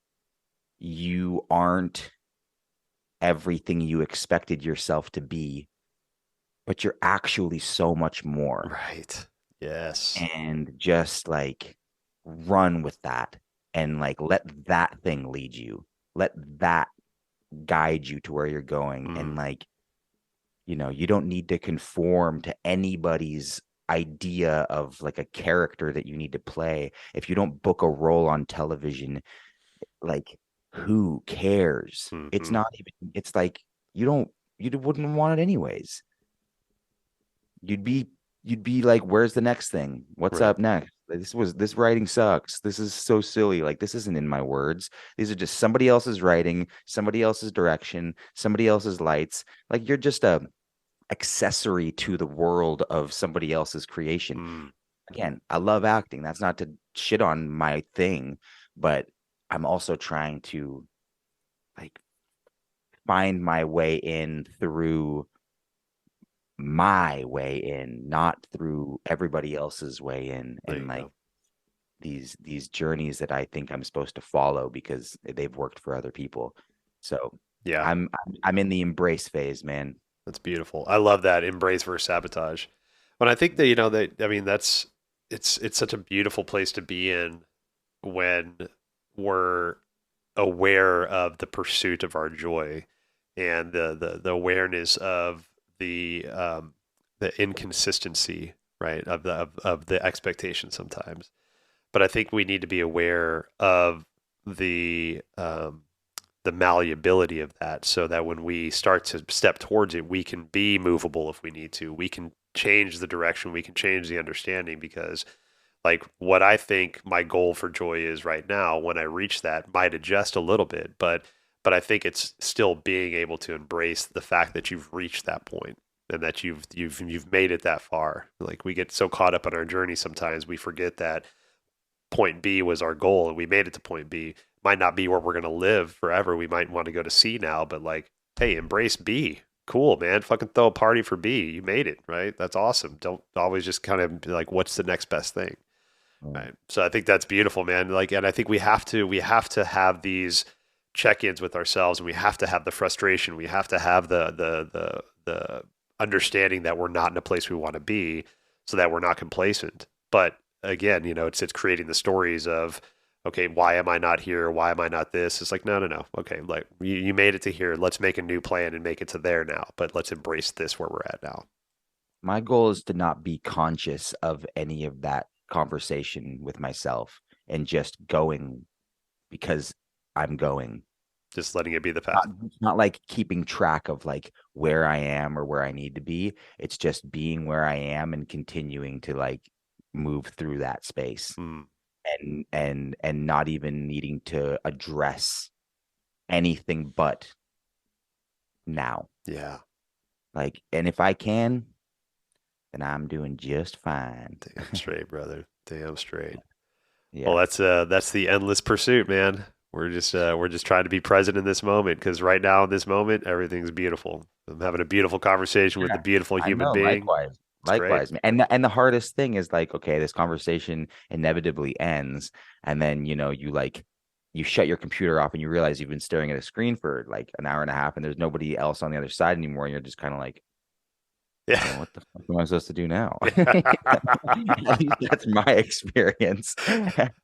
you aren't everything you expected yourself to be, but you're actually so much more. right. Yes. And just like run with that and like let that thing lead you. Let that guide you to where you're going. Mm, And like, you don't need to conform to anybody's idea of like a character that you need to play. If you don't book a role on television, like who cares? It's mm-hmm. not even, it's like you wouldn't want it anyways. You'd be you'd be like, where's the next thing? What's Right. up next? Like, this writing sucks. This is so silly. Like this isn't in my words. These are just somebody else's writing, somebody else's direction, somebody else's lights. Like you're just a accessory to the world of somebody else's creation. Mm, Again, I love acting. That's not to shit on my thing, but I'm also trying to like find my way in through my way in, not through everybody else's way in, there and you like go. these journeys that I think I'm supposed to follow because they've worked for other people. So Yeah. I'm in the embrace phase, man. That's beautiful. I love that embrace versus sabotage. When I think that that I mean that's it's such a beautiful place to be in when we're aware of the pursuit of our joy and the awareness of the inconsistency, right, of the expectation sometimes. But I think we need to be aware of the the malleability of that, so that when we start to step towards it, we can be movable if we need to. We can change the direction, we can change the understanding, because like what I think my goal for joy is right now, when I reach that, might adjust a little bit, but I think it's still being able to embrace the fact that you've reached that point and that you've made it that far. Like we get so caught up on our journey sometimes we forget that point B was our goal and we made it to point B. Might not be where we're going to live forever. We might want to go to C now, but like, hey, embrace B. Cool, man. Fucking throw a party for B. You made it, right? That's awesome. Don't always just kind of be like, what's the next best thing? Mm. Right. So I think that's beautiful, man. Like, and I think we have to have these check-ins with ourselves, and we have to have the frustration. We have to have the understanding that we're not in a place we want to be, so that we're not complacent. But again, it's creating the stories of, okay, why am I not here? Why am I not this? It's like, no, no, no. Okay, like you made it to here. Let's make a new plan and make it to there now. But let's embrace this where we're at now. My goal is to not be conscious of any of that conversation with myself and just going because I'm going. Just letting it be the Not, path. it's not like keeping track of like where I am or where I need to be. It's just being where I am and continuing to like move through that space Mm, and not even needing to address anything but now. yeah. Like, and if I can, then I'm doing just fine. Damn straight, brother. Damn straight. Well, Yeah. that's the endless pursuit, man. We're just trying to be present in this moment, because right now in this moment everything's beautiful. I'm having a beautiful conversation with a Yeah. beautiful I human know. being. Likewise. It's great. Likewise. And the hardest thing is like, okay, this conversation inevitably ends. And then, you like, you shut your computer off and you realize you've been staring at a screen for like an hour and a half and there's nobody else on the other side anymore. And you're just kind of like, Yeah. well, what the fuck am I supposed to do now? Yeah. At least that's my experience.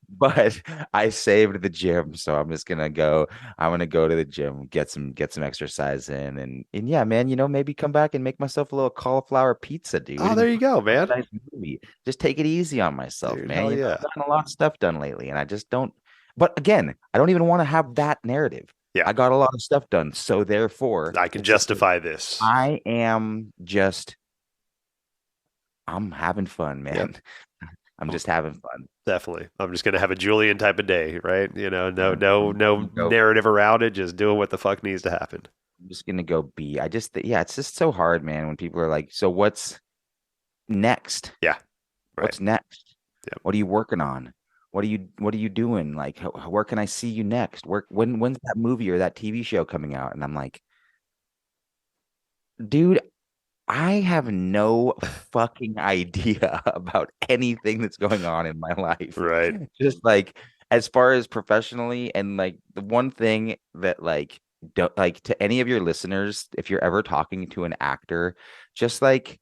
But I saved the gym, so I'm just gonna go. I'm gonna go to the gym, get some exercise in, and yeah, man, maybe come back and make myself a little cauliflower pizza, dude, Oh, there and you go, watch man. a nice movie. Just take it easy on myself, Dude, man. hell I've yeah. gotten a lot of stuff done lately, and I just don't. But again, I don't even want to have that narrative. Yeah. I got a lot of stuff done, so therefore, I can it's just like justify this. I am just I'm having fun, Yep. man. I'm Oh, just having fun. definitely. I'm just gonna have a Julian type of day, right? No, I'm, no, I'm just no gonna go. narrative around it. Just doing what the fuck needs to happen. I'm just gonna go be. Yeah, it's just so hard, man. When people are like, "So what's next? Yeah. Right. What's next? Yep. What are you working on? What are you doing? Like, where can I see you next? When's that movie or that TV show coming out?" And I'm like, dude, I have no fucking idea about anything that's going on in my life. Right. Just like as far as professionally, and like the one thing that like don't like to any of your listeners, if you're ever talking to an actor, just like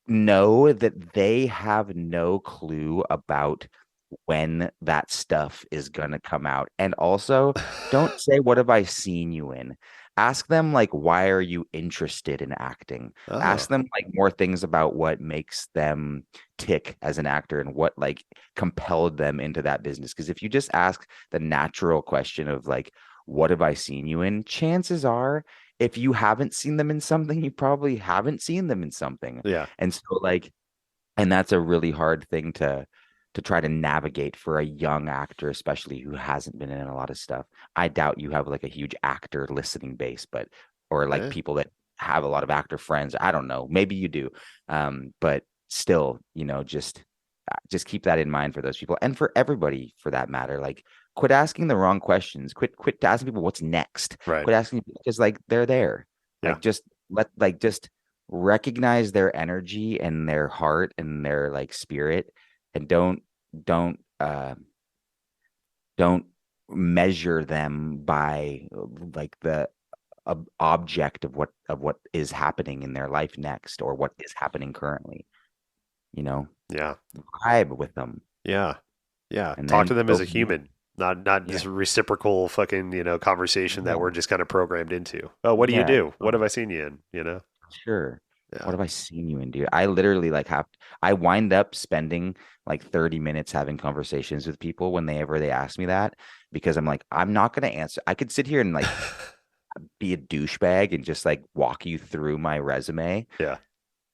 know that they have no clue about when that stuff is gonna come out. And also, don't say, "What have I seen you in?" Ask them, like, why are you interested in acting? Ask Oh, them, like, more things about what makes them tick as an actor and what, like, compelled them into that business. Because if you just ask the natural question of, like, what have I seen you in? Chances are, if you haven't seen them in something, you probably haven't seen them in something. yeah. And so, like, and that's a really hard thing to try to navigate for a young actor, especially who hasn't been in a lot of stuff. I doubt you have like a huge actor listening base, but or like Eh, people that have a lot of actor friends. I don't know. Maybe you do. But still, just keep that in mind for those people and for everybody for that matter. Like quit asking the wrong questions. Quit asking people what's next. right. Quit asking because like they're there. Yeah. Like just recognize their energy and their heart and their like spirit and don't don't measure them by like the object of what is happening in their life next or what is happening currently, you know Yeah. vibe with them Yeah. Yeah. and Talk then to them go as a from there. human, not Yeah, this reciprocal fucking, conversation that yeah, we're just kind of programmed into. Oh, what do you yeah, do? What have I seen you in? sure. Yeah. What have I seen you in, dude? I literally like I wind up spending like 30 minutes having conversations with people whenever they ask me that because I'm like, I'm not gonna answer. I could sit here and like be a douchebag and just like walk you through my resume, Yeah.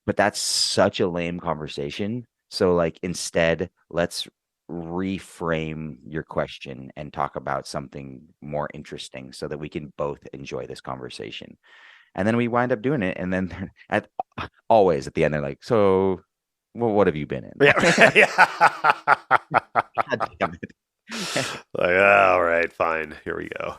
but that's such a lame conversation. So like instead, let's reframe your question and talk about something more interesting so that we can both enjoy this conversation. And then we wind up doing it. And then at always at the end, they're like, so well, what have you been in? Yeah. Like, Yeah. God damn it. Like, all right, fine. Here we go.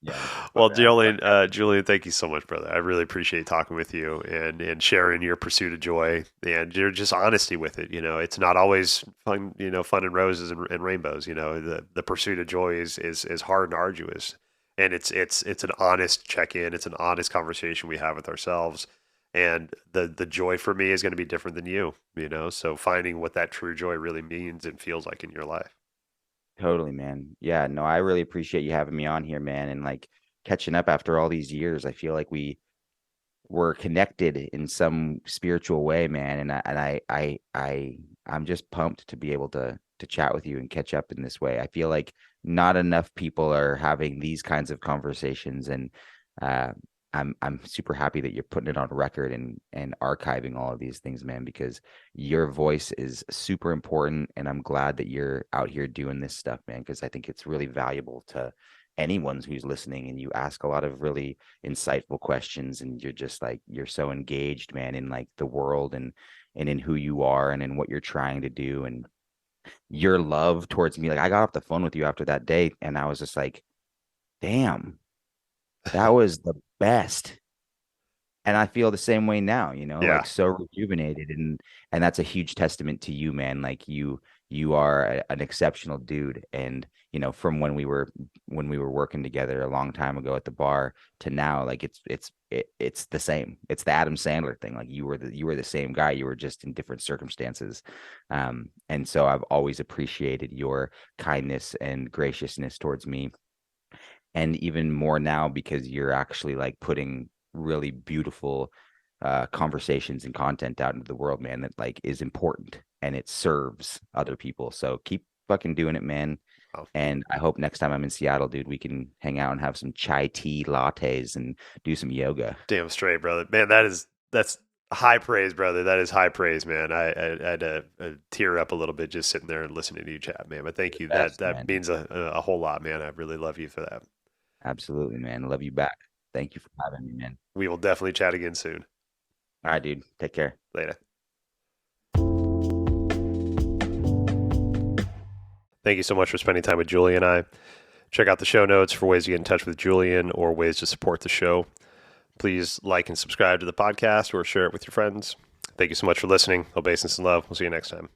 Yeah. Well, But Julian, Julian, thank you so much, brother. I really appreciate talking with you and sharing your pursuit of joy and your just honesty with it. You know, it's not always fun, fun and roses and rainbows. You know, the pursuit of joy is hard and arduous, and it's an honest check in. It's an honest conversation we have with ourselves, and the joy for me is going to be different than you. You know, so finding what that true joy really means and feels like in your life. totally, man. Yeah, no, I really appreciate you having me on here, man, and like catching up after all these years. I feel like we're connected in some spiritual way, man. I'm just pumped to be able to chat with you and catch up in this way. I feel like not enough people are having these kinds of conversations, and uh, I'm super happy that you're putting it on record and archiving all of these things, man, because your voice is super important, and I'm glad that you're out here doing this stuff, man, because I think it's really valuable to anyone who's listening, and you ask a lot of really insightful questions, and you're just like you're so engaged, man, in like the world and in who you are and in what you're trying to do, and your love towards me. Like I got off the phone with you after that date and I was just like, damn, that was the best. And I feel the same way now, like Yeah. so rejuvenated, and that's a huge testament to you, man. Like you are an exceptional dude, and from when we were working together a long time ago at the bar to now, like it's the same. It's the Adam Sandler thing. Like you were the same guy. You were just in different circumstances. And so I've always appreciated your kindness and graciousness towards me, and even more now because you're actually like putting really beautiful conversations and content out into the world, man, that like is important and it serves other people. So keep fucking doing it, man. Oh, And I hope next time I'm in Seattle, dude, we can hang out and have some chai tea lattes and do some yoga. damn straight, brother. Man, that's high praise, brother. That is high praise, man. I had a tear up a little bit just sitting there and listening to you chat, man. But thank you. That Best, that man. means a whole lot, man. I really love you for that. Absolutely, man. Love you back. Thank you for having me, man. We will definitely chat again soon. All right, dude. Take care. Later. Thank you so much for spending time with Julie and I. Check out the show notes for ways to get in touch with Julian or ways to support the show. Please like and subscribe to the podcast or share it with your friends. Thank you so much for listening. Obeisance and love. We'll see you next time.